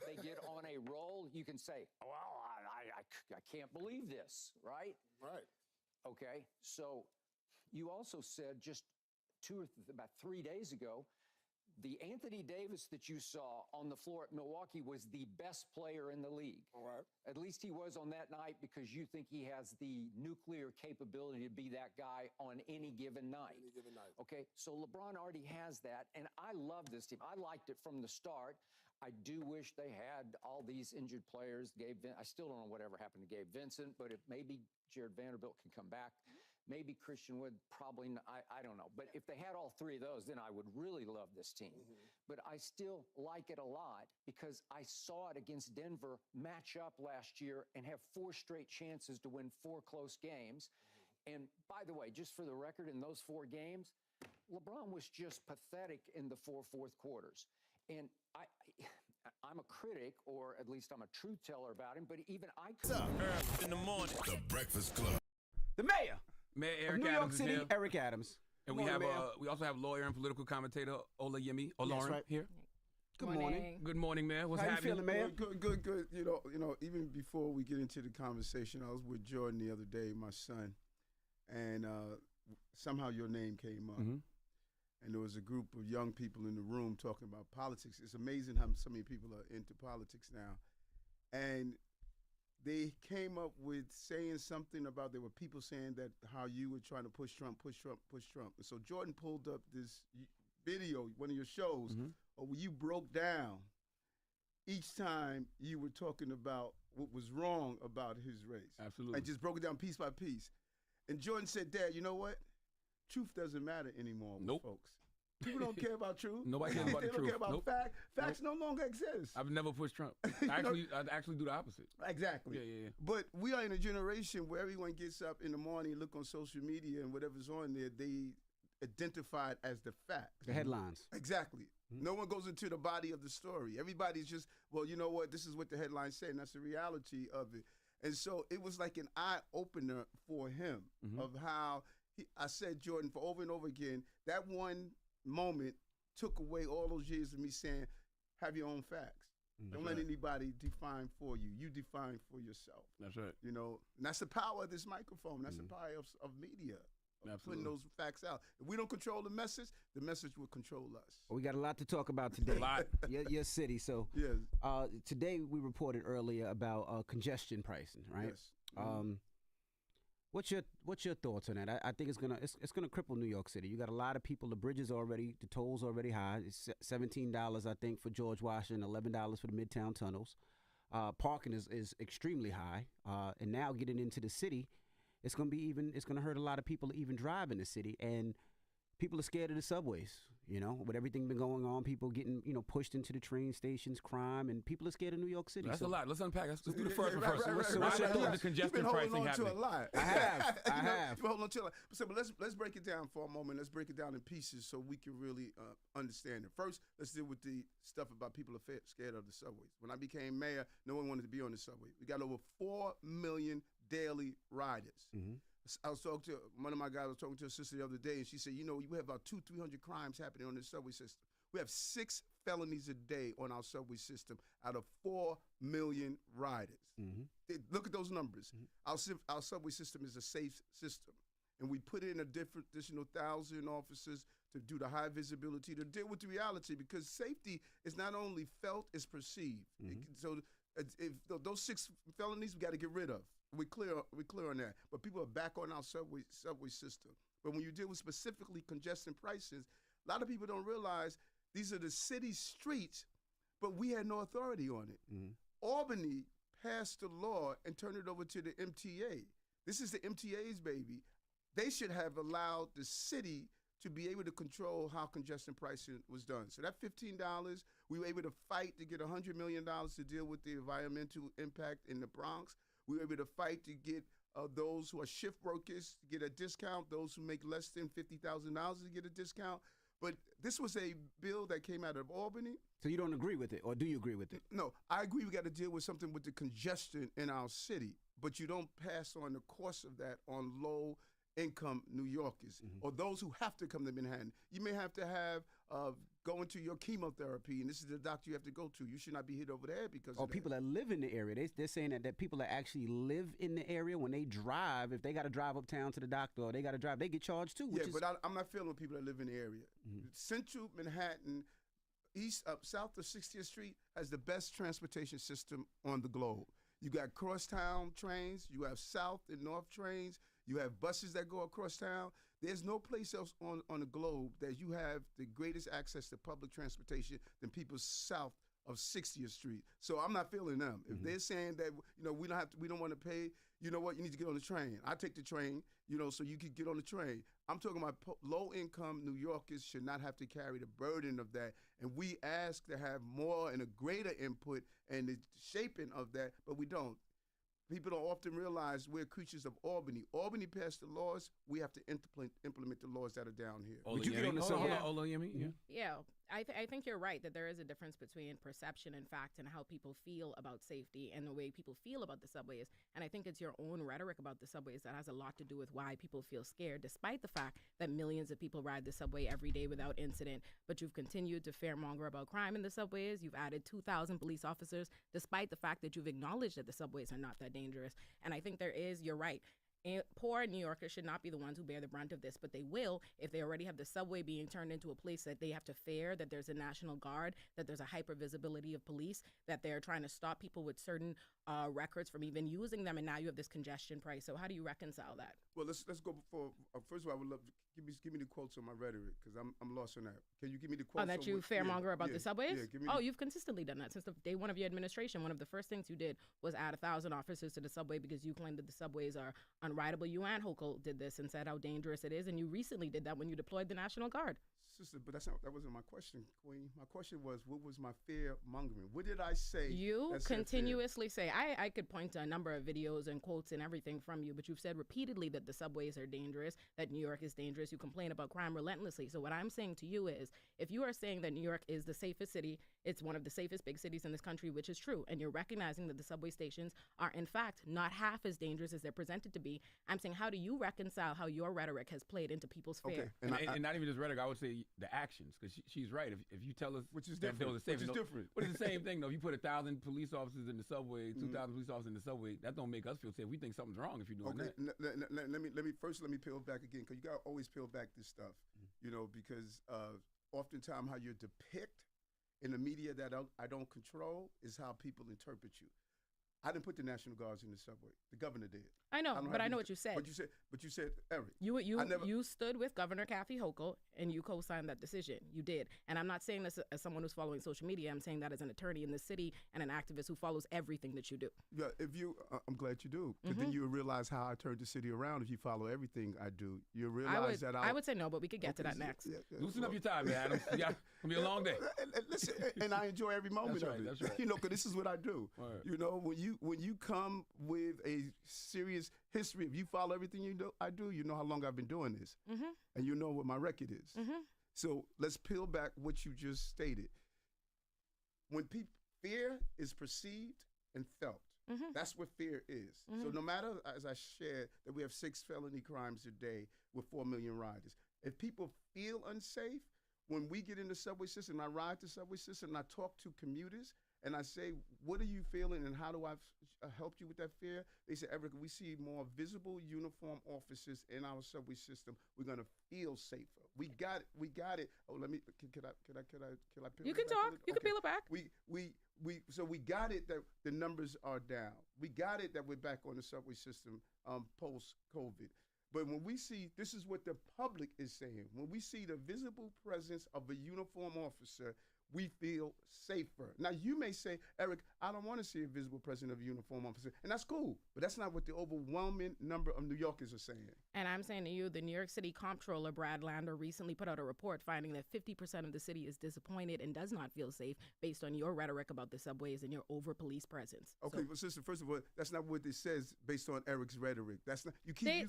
they get on a roll, you can say, well, I can't believe this, right? Right. Okay, so you also said just about 3 days ago, the Anthony Davis that you saw on the floor at Milwaukee was the best player in the league. All right. At least he was on that night because you think he has the nuclear capability to be that guy on any given night. Any given night. Okay, so LeBron already has that, and I love this team. I liked it from the start. I do wish they had all these injured players. I still don't know whatever happened to Gabe Vincent, but if maybe Jared Vanderbilt can come back. Maybe Christian Wood, probably not, I don't know. But if they had all 3 of those, then I would really love this team. But I still like it a lot because I saw it against Denver match up last year and have 4 straight chances to win 4 close games. And by the way, just for the record, in those 4 games, LeBron was just pathetic in the 4 fourth quarters. And I'm a critic, or at least I'm a truth teller about him, but even I could. In the morning. The Breakfast Club. The mayor. Mayor Eric New York Adams City, is here. Eric Adams. And Good morning, we also have lawyer and political commentator Ola Yemi Olorin right. here. Good morning. Good morning, Mayor. What's How happening? you feeling, Mayor? Good. You know, even before we get into the conversation, I was with Jordan the other day, my son, and somehow your name came up. And there was a group of young people in the room talking about politics. It's amazing how so many people are into politics now. And they came up with saying something about, there were people saying that how you were trying to push Trump. And so Jordan pulled up this video, one of your shows, where you broke down each time you were talking about what was wrong about his race. Absolutely. And just broke it down piece by piece. And Jordan said, Dad, you know what? Truth doesn't matter anymore with folks. People don't care about truth. Nobody cares about the truth. They don't care about facts. Facts no longer exist. I've never pushed Trump. I actually do the opposite. Exactly. Yeah. But we are in a generation where everyone gets up in the morning, look on social media, and whatever's on there, they identify it as the fact. The headlines. Exactly. No one goes into the body of the story. Everybody's just, well, you know what? This is what the headlines say, and that's the reality of it. And so it was like an eye-opener for him of how I said, Jordan, for over and over again, that one moment took away all those years of me saying, have your own facts. Don't let anybody define for you. You define for yourself. That's right. You know, and that's the power of this microphone. That's the power of media. Putting those facts out. If we don't control the message will control us. We got a lot to talk about today. A lot. Your city. So today we reported earlier about congestion pricing, right? Yes. What's your thoughts on that? I think it's gonna cripple New York City. You got a lot of people. The bridges already, the tolls already high. It's $17, I think, for George Washington, $11 for the Midtown tunnels. Parking is extremely high, and now getting into the city, it's going to hurt a lot of people to even drive in the city, and people are scared of the subways. You know, with everything been going on, people getting pushed into the train stations, crime, and people are scared of New York City. That's a lot. Let's unpack. Let's do the Yeah, first one right, first. right, right, right. The congestion You've been pricing holding on happening. to a lot. I have. You've been holding on to a lot. So, but let's break it down for a moment. Let's break it down in pieces so we can really understand it. First, let's deal with the stuff about people are scared of the subways. When I became mayor, no one wanted to be on the subway. We got over 4 million daily riders. Mm-hmm. I was talking to one of my guys. Was talking to a sister the other day, and she said, "You know, we have about 200-300 crimes happening on the subway system. We have 6 felonies a day on our subway system out of 4 million riders. Mm-hmm. Look at those numbers. Our subway system is a safe system, and we put in additional 1,000 officers to do the high visibility to deal with the reality, because safety is not only felt, it's perceived. So if those 6 felonies we got to get rid of. We're clear on that. But people are back on our subway system. But when you deal with specifically congestion prices, a lot of people don't realize these are the city streets, but we had no authority on it. Albany passed the law and turned it over to the MTA. This is the MTA's baby. They should have allowed the city to be able to control how congestion pricing was done. So that $15, we were able to fight to get $100 million to deal with the environmental impact in the Bronx. We were able to fight to get those who are shift workers to get a discount, those who make less than $50,000 to get a discount. But this was a bill that came out of Albany. So you don't agree with it, or do you agree with it? No, I agree we got to deal with something with the congestion in our city, but you don't pass on the cost of that on low-income New Yorkers or those who have to come to Manhattan. You may have to have go into your chemotherapy, and this is the doctor you have to go to. You should not be hit over the head because of people that live in the area. They're saying that people that actually live in the area, when they drive, if they got to drive uptown to the doctor or they got to drive, they get charged too. Yeah, but I'm not feeling with people that live in the area. Central Manhattan, south of 60th Street, has the best transportation system on the globe. You got crosstown trains, you have south and north trains, you have buses that go across town. There's no place else on the globe that you have the greatest access to public transportation than people south of 60th Street. So I'm not feeling them. If they're saying that we don't want to pay, you know what, you need to get on the train. I take the train, so you can get on the train. I'm talking about low-income New Yorkers should not have to carry the burden of that. And we ask to have more and a greater input and the shaping of that, but we don't. People don't often realize we're creatures of Albany. Albany passed the laws. We have to implement the laws that are down here. Would you get on the subway? Yeah, I think you're right that there is a difference between perception and fact and how people feel about safety and the way people feel about the subways. And I think it's your own rhetoric about the subways that has a lot to do with why people feel scared, despite the fact that millions of people ride the subway every day without incident. But you've continued to fearmonger about crime in the subways. You've added 2,000 police officers, despite the fact that you've acknowledged that the subways are not that dangerous. And I think you're right. Poor New Yorkers should not be the ones who bear the brunt of this, but they will if they already have the subway being turned into a place that they have to fear, that there's a National Guard, that there's a hyper-visibility of police, that they're trying to stop people with certain records from even using them, and now you have this congestion price. So how do you reconcile that? Well, let's go before. First of all, I would love to give me the quotes on my rhetoric, because I'm lost on that. Can you give me the quotes? Oh, that you fearmonger about the subways? Yeah, you've consistently done that since the day one of your administration. One of the first things you did was add 1,000 officers to the subway because you claimed that the subways are unrideable. You and Hochul did this and said how dangerous it is, and you recently did that when you deployed the National Guard. Sister, but that wasn't my question, Queen. My question was, what was my fear mongering? What did I say? You continuously say, I could point to a number of videos and quotes and everything from you, but you've said repeatedly that the subways are dangerous, that New York is dangerous. You complain about crime relentlessly. So what I'm saying to you is, if you are saying that New York is the safest city, it's one of the safest big cities in this country, which is true, and you're recognizing that the subway stations are in fact not half as dangerous as they're presented to be, I'm saying, how do you reconcile how your rhetoric has played into people's fear? And not even just rhetoric, I would say the actions, because she's right. If you tell us which is different, different. But it's the same thing though. If you put 1,000 police officers in the subway, 2,000 police officers in the subway, that don't make us feel safe. We think something's wrong if you're doing that. Let me peel back again, because you gotta always peel back this stuff, because oftentimes how you depict in the media that I don't control is how people interpret you. I didn't put the National Guards in the subway. The governor did. I know, but I know what you said. But you said, Eric. You stood with Governor Kathy Hochul and you co-signed that decision. You did. And I'm not saying this as someone who's following social media. I'm saying that as an attorney in the city and an activist who follows everything that you do. Yeah, I'm glad you do. Because then you'll realize how I turned the city around. If you follow everything I do, you'll realize I would say no, but we could get to that next. Loosen up your tie, man, Adam. It's gonna be a long day. Listen, and I enjoy every moment of it. That's right. You know, because this is what I do. Right. You know, when you come with a serious history, if you follow everything I do, you know how long I've been doing this, and you know what my record is. So let's peel back what you just stated. When fear is perceived and felt, that's what fear is. So no matter, as I shared, that we have 6 felony crimes a day with 4 million riders, if people feel unsafe, when we get in the subway system, I ride the subway system, and I talk to commuters, and I say, what are you feeling, and how do I help you with that fear? They say, Eric, we see more visible uniform officers in our subway system. We're going to feel safer. We got it. Oh, let me, can I peel You it can back talk. You can peel it back. So we got it that the numbers are down. We got it that we're back on the subway system post-COVID. But when we see, this is what the public is saying, when we see the visible presence of a uniform officer, we feel safer. Now, you may say, Eric, I don't want to see a visible presence of a uniform officer, and that's cool, but that's not what the overwhelming number of New Yorkers are saying. And I'm saying to you, the New York City Comptroller, Brad Lander, recently put out a report finding that 50% of the city is disappointed and does not feel safe based on your rhetoric about the subways and your over-police presence. Okay, well, sister, first of all, that's not what it says based on Eric's rhetoric. That's not, you keep using.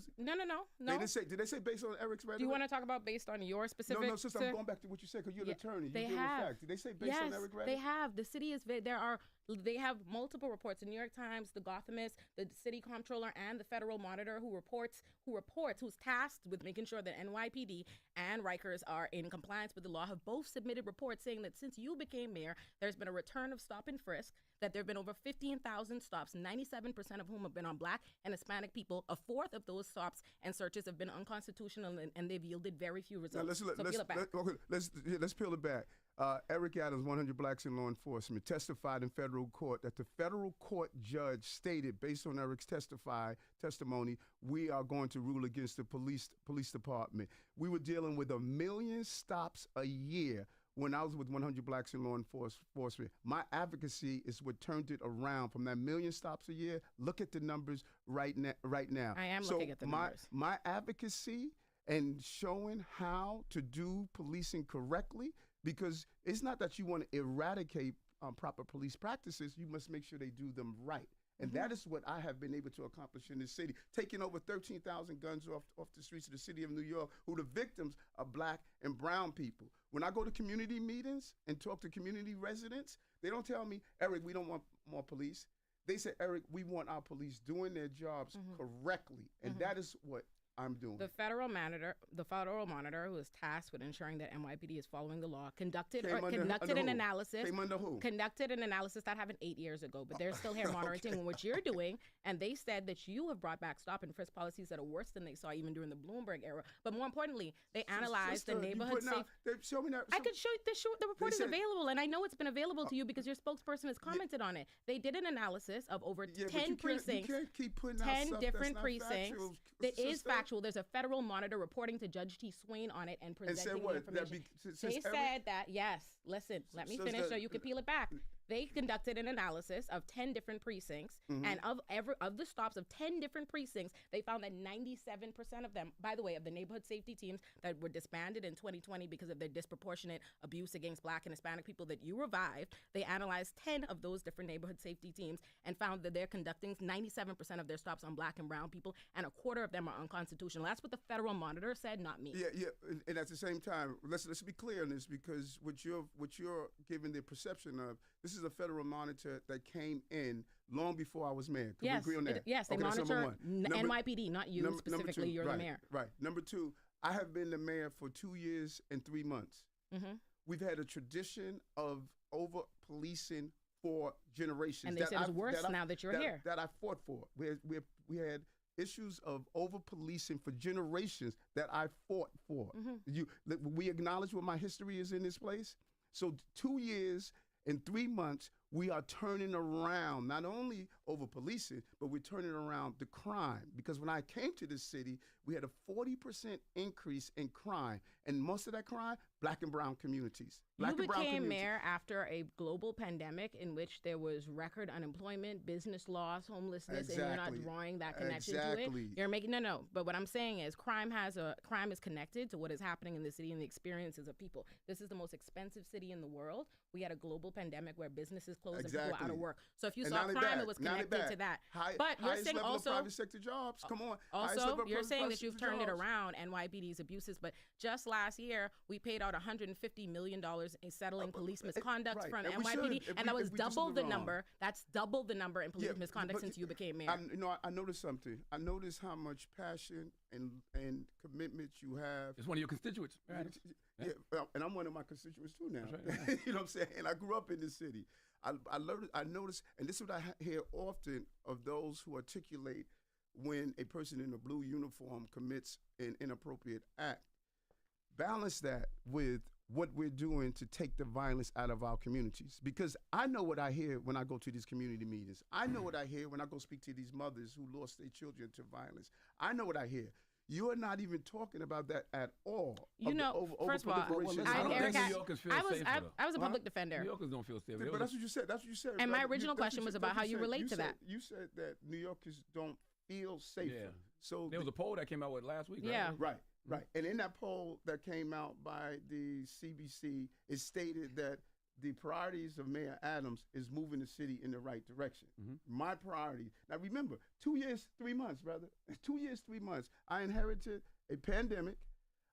No. Did they say based on Eric's rhetoric? Do you want to talk about based on your specific? No, sister, I'm going back to what you said because you're an attorney. They you deal have. with facts. Did they say based on Eric's rhetoric? They have. The city is, they have multiple reports. The New York Times, the Gothamist, the city comptroller, and the Federal Monitor who's tasked with making sure that NYPD and Rikers are in compliance with the law have both submitted reports saying that since you became mayor, there's been a return of stop and frisk, that there have been over 15,000 stops, 97% of whom have been on Black and Hispanic people. A fourth of those stops and searches have been unconstitutional, and they've yielded very few results. Now let's peel it back. Eric Adams, 100 Blacks in Law Enforcement, testified in federal court that the federal court judge stated, based on Eric's testimony, we are going to rule against the police department. We were dealing with 1 million stops a year when I was with 100 Blacks in Law Enforcement. My advocacy is what turned it around from that 1 million stops a year. Look at the numbers right now. I am looking at the numbers. My advocacy and showing how to do policing correctly, because it's not that you want to eradicate proper police practices, you must make sure they do them right. And that is what I have been able to accomplish in this city, taking over 13,000 guns off the streets of the city of New York, who the victims are Black and brown people. When I go to community meetings and talk to community residents, they don't tell me, Eric, we don't want more police. They say, Eric, we want our police doing their jobs correctly. And that is what I'm doing. The Federal Monitor, who is tasked with ensuring that NYPD is following the law, conducted an analysis. Came under who? Conducted an analysis that happened 8 years ago, but they're still here monitoring what you're doing. And they said that you have brought back stop and frisk policies that are worse than they saw even during the Bloomberg era. But more importantly, they analyzed the neighborhood safe. Show me that. I could show you the report is available, and I know it's been available to you because your spokesperson has commented on it. They did an analysis of over 10 precincts, you can't keep putting out 10 stuff different that's precincts. factual, That is sister. factual. There's a Federal Monitor reporting to Judge T. Swain on it and presenting the information. They said that, yes, listen, let me finish so you can peel it back. They conducted an analysis of 10 different precincts, and of the stops of 10 different precincts, they found that 97% of them, by the way, of the neighborhood safety teams that were disbanded in 2020 because of their disproportionate abuse against Black and Hispanic people that you revived, they analyzed 10 of those different neighborhood safety teams and found that they're conducting 97% of their stops on Black and brown people, and a quarter of them are unconstitutional. That's what the Federal Monitor said, not me. Yeah, and at the same time, let's be clear on this, because what you're giving the perception of, this is a Federal Monitor that came in long before I was mayor. Can we agree on that? Yes, they monitor NYPD, not you specifically. You're the mayor. Right. Number two, I have been the mayor for 2 years and 3 months. We've had a tradition of over-policing for generations. And they said it's worse now that you're here. That I fought for. We had issues of over-policing for generations that I fought for. We acknowledge what my history is in this place. So 2 years and 3 months, we are turning around, not only over policing, but we're turning around the crime. Because when I came to this city, we had a 40% increase in crime. And most of that crime, black and brown communities. You became mayor after a global pandemic in which there was record unemployment, business loss, homelessness, and you're not drawing that connection to it. You're making, no. But what I'm saying is crime is connected to what is happening in the city and the experiences of people. This is the most expensive city in the world. We had a global pandemic where businesses closed and people were out of work. So if you saw crime, it was connected to that. But you're saying also private sector jobs. Come on. Also, you're saying that you've turned it around, NYPD's abuses. But just last year, we paid out $150 million in settling police misconduct from NYPD, and that was double the number. That's double the number in police misconduct since you became mayor. I noticed something. I noticed how much passion and commitment you have. It's one of your constituents. Yeah, and I'm one of my constituents too now. Right. You know what I'm saying? And I grew up in this city. I noticed, and this is what I hear often of those who articulate when a person in a blue uniform commits an inappropriate act. Balance that with what we're doing to take the violence out of our communities. Because I know what I hear when I go to these community meetings. I know what I hear when I go speak to these mothers who lost their children to violence. I know what I hear. You are not even talking about that at all. You know, first of all, I was a public defender. New Yorkers don't feel safe. But that's what you said. That's what you said. And my original question was about how you relate to that. You said that New Yorkers don't feel safer. Yeah. So there was a poll that came out last week. Yeah. Right. And in that poll that came out by the CBC, it stated that the priorities of Mayor Adams is moving the city in the right direction. My priority. Now remember, 2 years, 3 months, brother. 2 years, 3 months. I inherited a pandemic.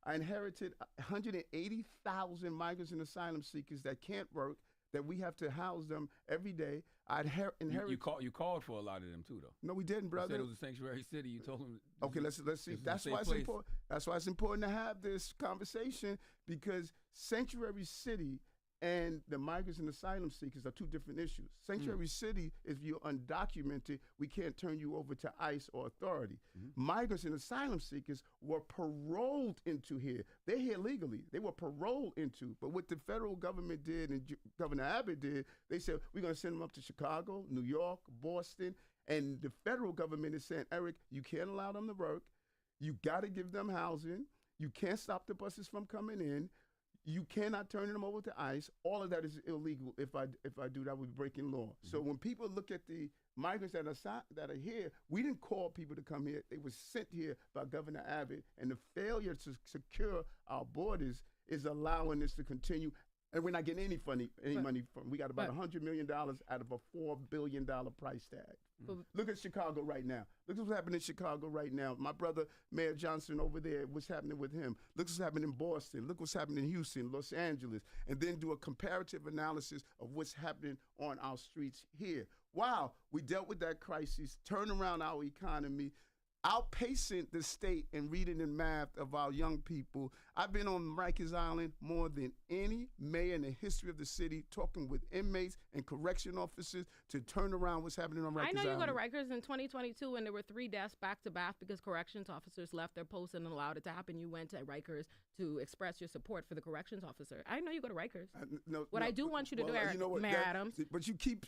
I inherited 180,000 migrants and asylum seekers that can't work, that we have to house them every day. I inherited. You called for a lot of them too, though. No, we didn't, brother. You said it was a sanctuary city. You told them. Okay, let's see. That's why it's important. That's why it's important to have this conversation, because sanctuary city and the migrants and asylum seekers are two different issues. Sanctuary city, if you're undocumented, we can't turn you over to ICE or authority. Migrants and asylum seekers were paroled into here. They're here legally. They were paroled into. But what the federal government did and Governor Abbott did, they said, we're going to send them up to Chicago, New York, Boston. And the federal government is saying, Eric, you can't allow them to work. You got to give them housing. You can't stop the buses from coming in. You cannot turn them over to ICE. All of that is illegal. If I do that, we're breaking law. So when people look at the migrants that are here, we didn't call people to come here. They were sent here by Governor Abbott, and the failure to secure our borders is allowing this to continue. And we're not getting any money from. We got about $100 million out of a $4 billion price tag. Look at Chicago right now. Look what's happening in Chicago right now. My brother, Mayor Johnson over there, what's happening with him. Look what's happening in Boston. Look what's happening in Houston, Los Angeles. And then do a comparative analysis of what's happening on our streets here. Wow, we dealt with that crisis, turned around our economy, outpacing the state in reading and math of our young people. I've been on Rikers Island more than any mayor in the history of the city, talking with inmates and correction officers to turn around what's happening on Rikers Island. I know you go to Rikers in 2022 when there were 3 deaths back to back because corrections officers left their posts and allowed it to happen. You went to Rikers to express your support for the corrections officer. I know you go to Rikers. I do want you to do, Mayor Adams. But you keep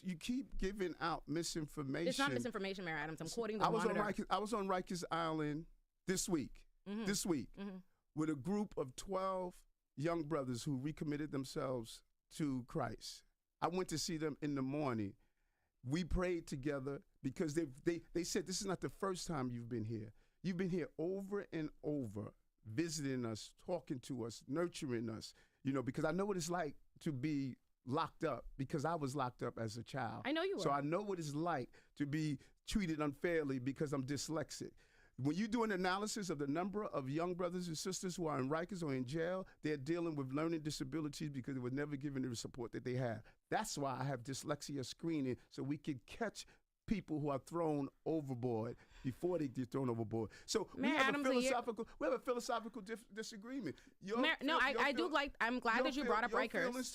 giving out misinformation. It's not misinformation, Mayor Adams. I'm quoting the Monitor. I was on Rikers Island this week. With a group of 12 young brothers who recommitted themselves to Christ. I went to see them in the morning. We prayed together because they said, this is not the first time you've been here. You've been here over and over, visiting us, talking to us, nurturing us, because I know what it's like to be locked up, because I was locked up as a child. I know you were. So I know what it's like to be treated unfairly because I'm dyslexic. When you do an analysis of the number of young brothers and sisters who are in Rikers or in jail, they're dealing with learning disabilities because they were never given the support that they have. That's why I have dyslexia screening, so we can catch people who are thrown overboard before they get thrown overboard. So we have a philosophical disagreement. I'm glad that you brought up Rikers.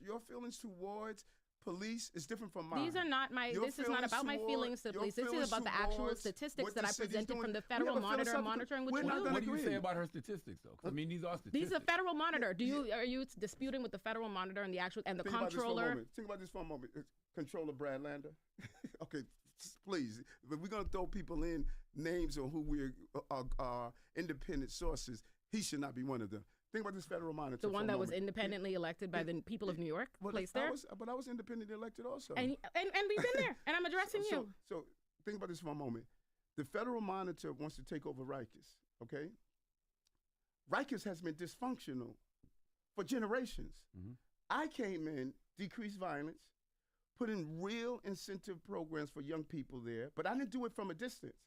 Your feelings towards police is different from mine. These are not my. This is not about my feelings to police. This is about the actual statistics that I presented from the Federal Monitor monitoring what you do. What do you say about her statistics, though? 'Cause, I mean, these are statistics. These are Federal Monitor. Are you disputing with the Federal Monitor and the actual and the comptroller? Think about this for a moment. Controller Brad Lander. Okay, please. But we're gonna throw people in names on who we're independent sources. He should not be one of them. Think about this Federal Monitor. The one that was independently elected by the people of New York, placed there. But I was independently elected also. And we've been there, and I'm addressing you. So think about this for a moment. The Federal Monitor wants to take over Rikers, okay? Rikers has been dysfunctional for generations. I came in, decreased violence, put in real incentive programs for young people there, but I didn't do it from a distance.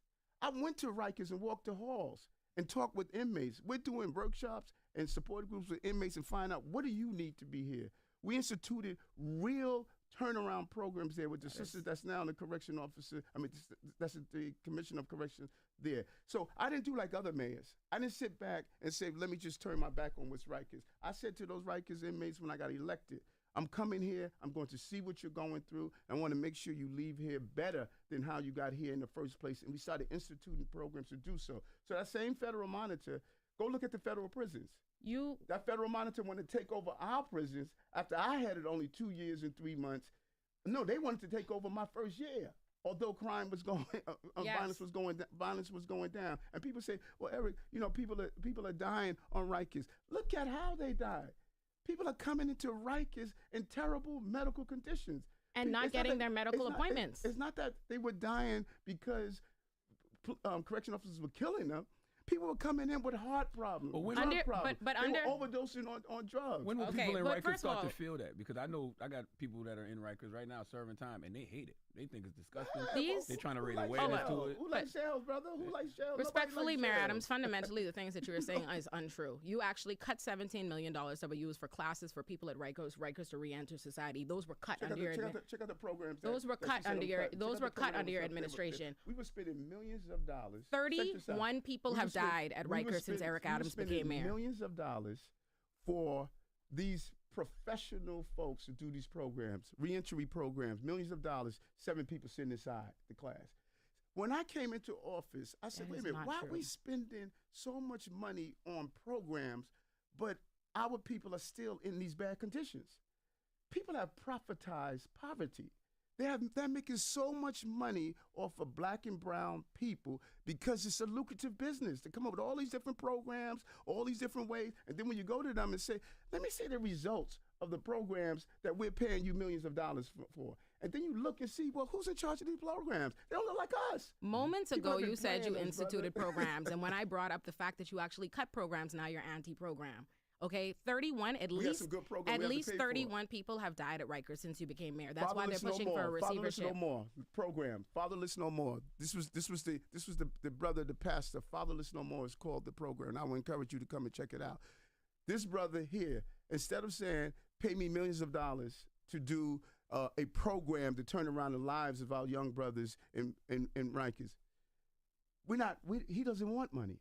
I went to Rikers and walked the halls and talked with inmates. We're doing workshops and support groups with inmates and find out, what do you need to be here? We instituted real turnaround programs there with the sisters that's now in the correction officer. I mean, that's the Commission of Corrections there. So I didn't do like other mayors. I didn't sit back and say, let me just turn my back on what's Rikers. I said to those Rikers inmates when I got elected, I'm coming here, I'm going to see what you're going through, and I want to make sure you leave here better than how you got here in the first place. And we started instituting programs to do so. So that same Federal Monitor, go look at the federal prisons. That Federal Monitor wanted to take over our prisons after I had it only 2 years and 3 months. No, they wanted to take over my first year. Although crime was going, violence was going down, and people say, "Well, Eric, you know, people are dying on Rikers. Look at how they died. People are coming into Rikers in terrible medical conditions and not getting their medical appointments. It's not that they were dying because correction officers were killing them. People were coming in with heart problems, they were overdosing on drugs. When will people in Rikers start to feel that? Because I know I got people that are in Rikers right now serving time, and they hate it. They think it's disgusting. They're trying to raise awareness to it. Who likes shells, brother? Who likes shells? Respectfully, Mayor Adams, fundamentally, the things that you were saying is untrue. You actually cut $17 million that were used for classes for people at Rikers to re-enter society. Those were cut under your check out the programs. Those were cut under your administration. We were spending millions of dollars. 31 people have died at Rikers since Eric Adams became mayor. Millions of dollars for these professional folks to do these programs, reentry programs, millions of dollars, 7 people sitting inside the class. When I came into office, I said, wait a minute, why are we spending so much money on programs, but our people are still in these bad conditions? People have profitized poverty. They're making so much money off of black and brown people because it's a lucrative business to come up with all these different programs, all these different ways. And then when you go to them and say, let me see the results of the programs that we're paying you millions of dollars for. And then you look and see, well, who's in charge of these programs? They don't look like us. Moments ago, you said you instituted programs. And when I brought up the fact that you actually cut programs, now you're anti-program. Okay, 31, at least 31 people have died at Rikers since you became mayor. That's why they're pushing for a receivership. Fatherless No More program. Fatherless No More. This was the brother, the pastor. Fatherless No More is called the program. And I would encourage you to come and check it out. This brother here, instead of saying, pay me millions of dollars to do a program to turn around the lives of our young brothers in Rikers, he doesn't want money.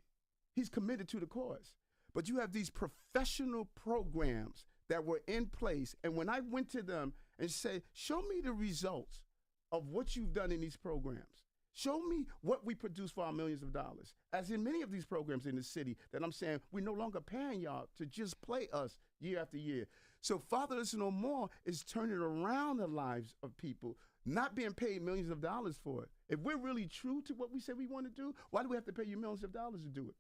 He's committed to the cause. But you have these professional programs that were in place. And when I went to them and said, show me the results of what you've done in these programs. Show me what we produce for our millions of dollars. As in many of these programs in the city that I'm saying, we're no longer paying y'all to just play us year after year. So Fatherless No More is turning around the lives of people, not being paid millions of dollars for it. If we're really true to what we say we want to do, why do we have to pay you millions of dollars to do it?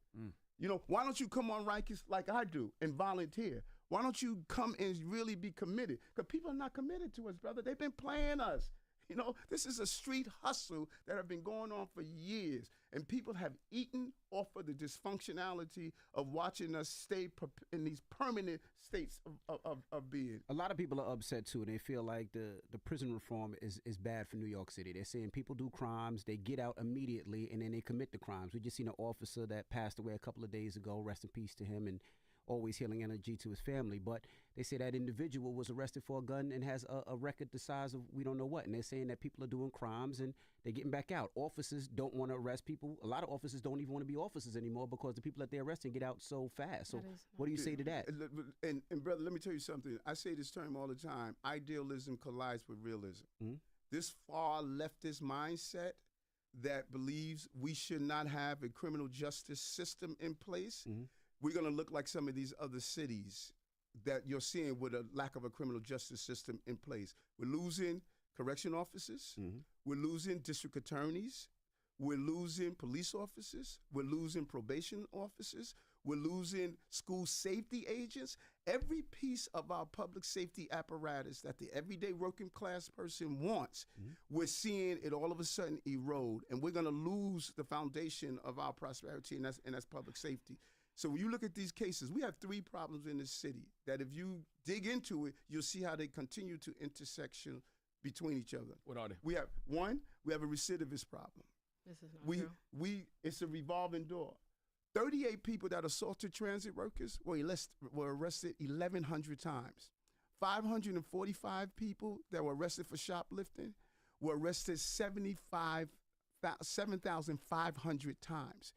You know, why don't you come on Rikers like I do and volunteer? Why don't you come and really be committed? Because people are not committed to us, brother. They've been playing us. You know, this is a street hustle that have been going on for years, and people have eaten off of the dysfunctionality of watching us stay in these permanent states of being. A lot of people are upset, too, and they feel like the prison reform is bad for New York City. They're saying people do crimes, they get out immediately, and then they commit the crimes. We just seen an officer that passed away a couple of days ago, rest in peace to him, and always healing energy to his family. But they say that individual was arrested for a gun and has a record the size of we don't know what. And they're saying that people are doing crimes and they're getting back out. Officers don't want to arrest people. A lot of officers don't even want to be officers anymore because the people that they're arresting get out so fast. So what do you say to that? And brother, let me tell you something. I say this term all the time. Idealism collides with realism. Mm-hmm. This far leftist mindset that believes we should not have a criminal justice system in place, we're going to look like some of these other cities that you're seeing with a lack of a criminal justice system in place. We're losing correction officers. We're losing district attorneys. We're losing police officers. We're losing probation officers. We're losing school safety agents. Every piece of our public safety apparatus that the everyday working class person wants, we're seeing it all of a sudden erode. And we're going to lose the foundation of our prosperity, and that's public safety. So when you look at these cases, we have 3 problems in this city that if you dig into it, you'll see how they continue to intersection between each other. What are they? We have a recidivist problem. This is not true. It's a revolving door. 38 people that assaulted transit workers were arrested 1,100 times. 545 people that were arrested for shoplifting were arrested 7,500 times.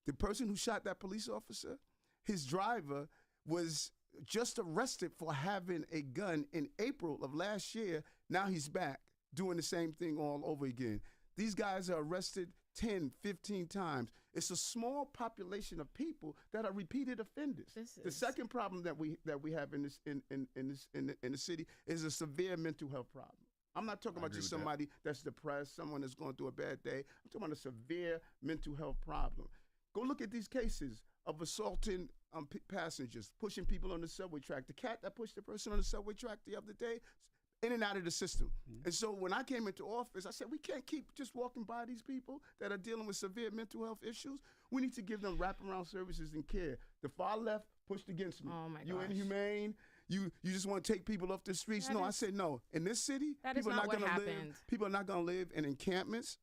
The person who shot that police officer, his driver, was just arrested for having a gun in April of last year. Now he's back doing the same thing all over again. These guys are arrested 10, 15 times. It's a small population of people that are repeated offenders. The second problem that we have in the city is a severe mental health problem. I'm not talking about just somebody that's depressed, someone that's going through a bad day. I'm talking about a severe mental health problem. Go look at these cases of assaulting passengers, pushing people on the subway track. The cat that pushed the person on the subway track the other day, in and out of the system. And so when I came into office, I said, we can't keep just walking by these people that are dealing with severe mental health issues. We need to give them wraparound services and care. The far left pushed against me. Oh my You gosh. inhumane. You just want to take people off the streets. I said no. In this city, That is people are not not what going to live. happened. People are not going to live in encampments.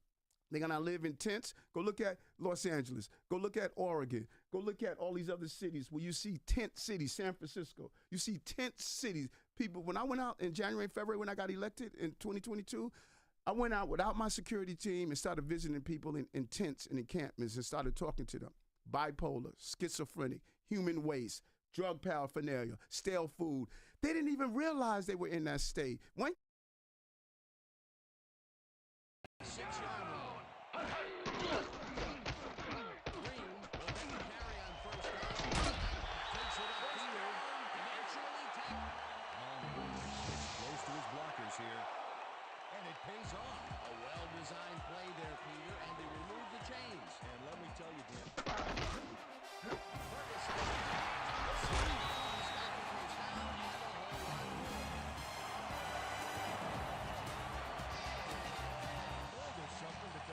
They're going to live in tents. Go look at Los Angeles. Go look at Oregon. Go look at all these other cities where you see tent cities, San Francisco. You see tent cities. People, when I went out in January, February, when I got elected in 2022, I went out without my security team and started visiting people in tents and encampments and started talking to them. Bipolar, schizophrenic, human waste, drug paraphernalia, stale food. They didn't even realize they were in that state. When here, and it pays off. A well-designed play there, Peter, and they remove the chains. And let me tell you, Dan, there's something to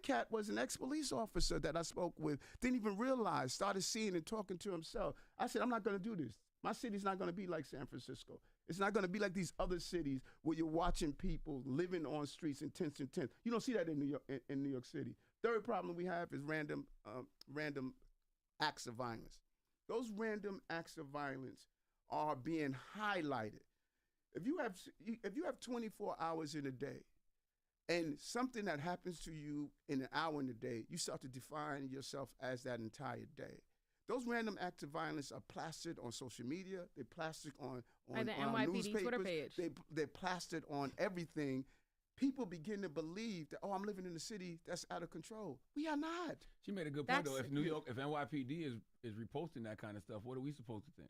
cat was an ex-police officer that I spoke with, didn't even realize, started seeing and talking to himself. I said, I'm not going to do this. My city's not going to be like San Francisco. It's not going to be like these other cities where you're watching people living on streets in tents and tents. You don't see that in New York City. Third problem we have is random acts of violence. Those random acts of violence are being highlighted. If you have 24 hours in a day, and something that happens to you in an hour in a day, you start to define yourself as that entire day. Those random acts of violence are plastered on social media. They're plastered on the NYPD newspapers. Twitter page. They're plastered on everything. People begin to believe that, oh, I'm living in a city that's out of control. We are not. She made a good point, though. If NYPD is reposting that kind of stuff, what are we supposed to think?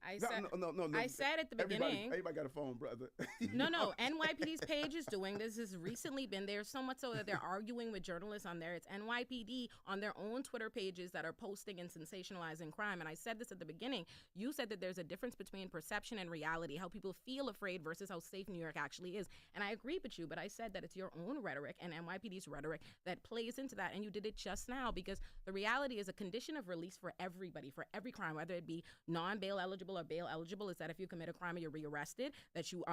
No. I said at the beginning. Everybody got a phone, brother. No. NYPD's page is doing this. Has recently been there so much so that they're arguing with journalists on there. It's NYPD on their own Twitter pages that are posting and sensationalizing crime. And I said this at the beginning. You said that there's a difference between perception and reality, how people feel afraid versus how safe New York actually is. And I agree with you, but I said that it's your own rhetoric and NYPD's rhetoric that plays into that. And you did it just now, because the reality is a condition of release for everybody, for every crime, whether it be non-bail eligible or bail eligible, is that if you commit a crime and you're rearrested, that you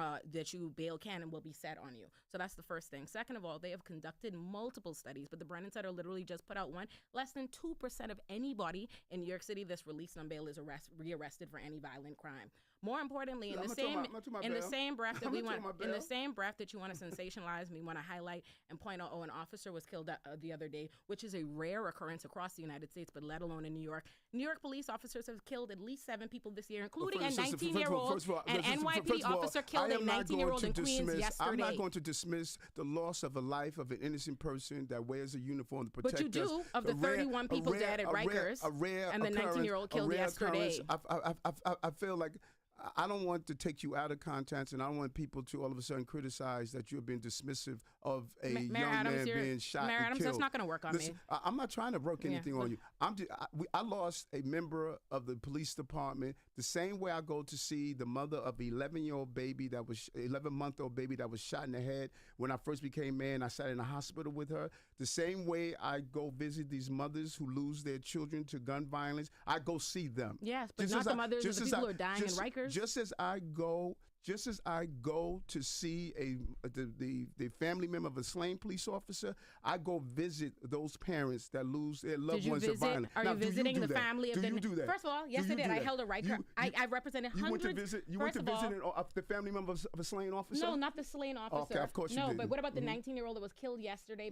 bail can and will be set on you. So that's the first thing. Second of all, they have conducted multiple studies, but the Brennan Center literally just put out one. Less than 2% of anybody in New York City that's released on bail is rearrested for any violent crime. More importantly, in the same breath that you want to sensationalize, we want to highlight and point out, an officer was killed the other day, which is a rare occurrence across the United States, but let alone in New York. New York police officers have killed at least 7 people this year, including a 19-year-old. An NYPD officer killed a 19-year-old in Queens yesterday. I'm not going to dismiss the loss of a life of an innocent person that wears a uniform to protect us. But you do, of the 31 people dead at Rikers, and the 19-year-old killed yesterday. I feel like I don't want to take you out of context, and I don't want people to all of a sudden criticize that you're being dismissive of a young man being shot and killed. That's not going to work on me. I'm not trying to work anything on you. I lost a member of the police department the same way I go to see the mother of an 11-month-old baby that was shot in the head. When I first became mayor, I sat in a hospital with her. The same way I go visit these mothers who lose their children to gun violence, I go see them. Yes, but not the mothers of the people who are dying in Rikers. Just as I go to see the family member of a slain police officer, I go visit those parents that lose their loved ones to violence. Are you visiting the family of the? You do that? First of all, yes, I did. I held a Riker. I represented hundreds. You went to visit the family member of a slain officer? No, not the slain officer. Okay, of course you did. No, but what about the 19-year-old that was killed yesterday?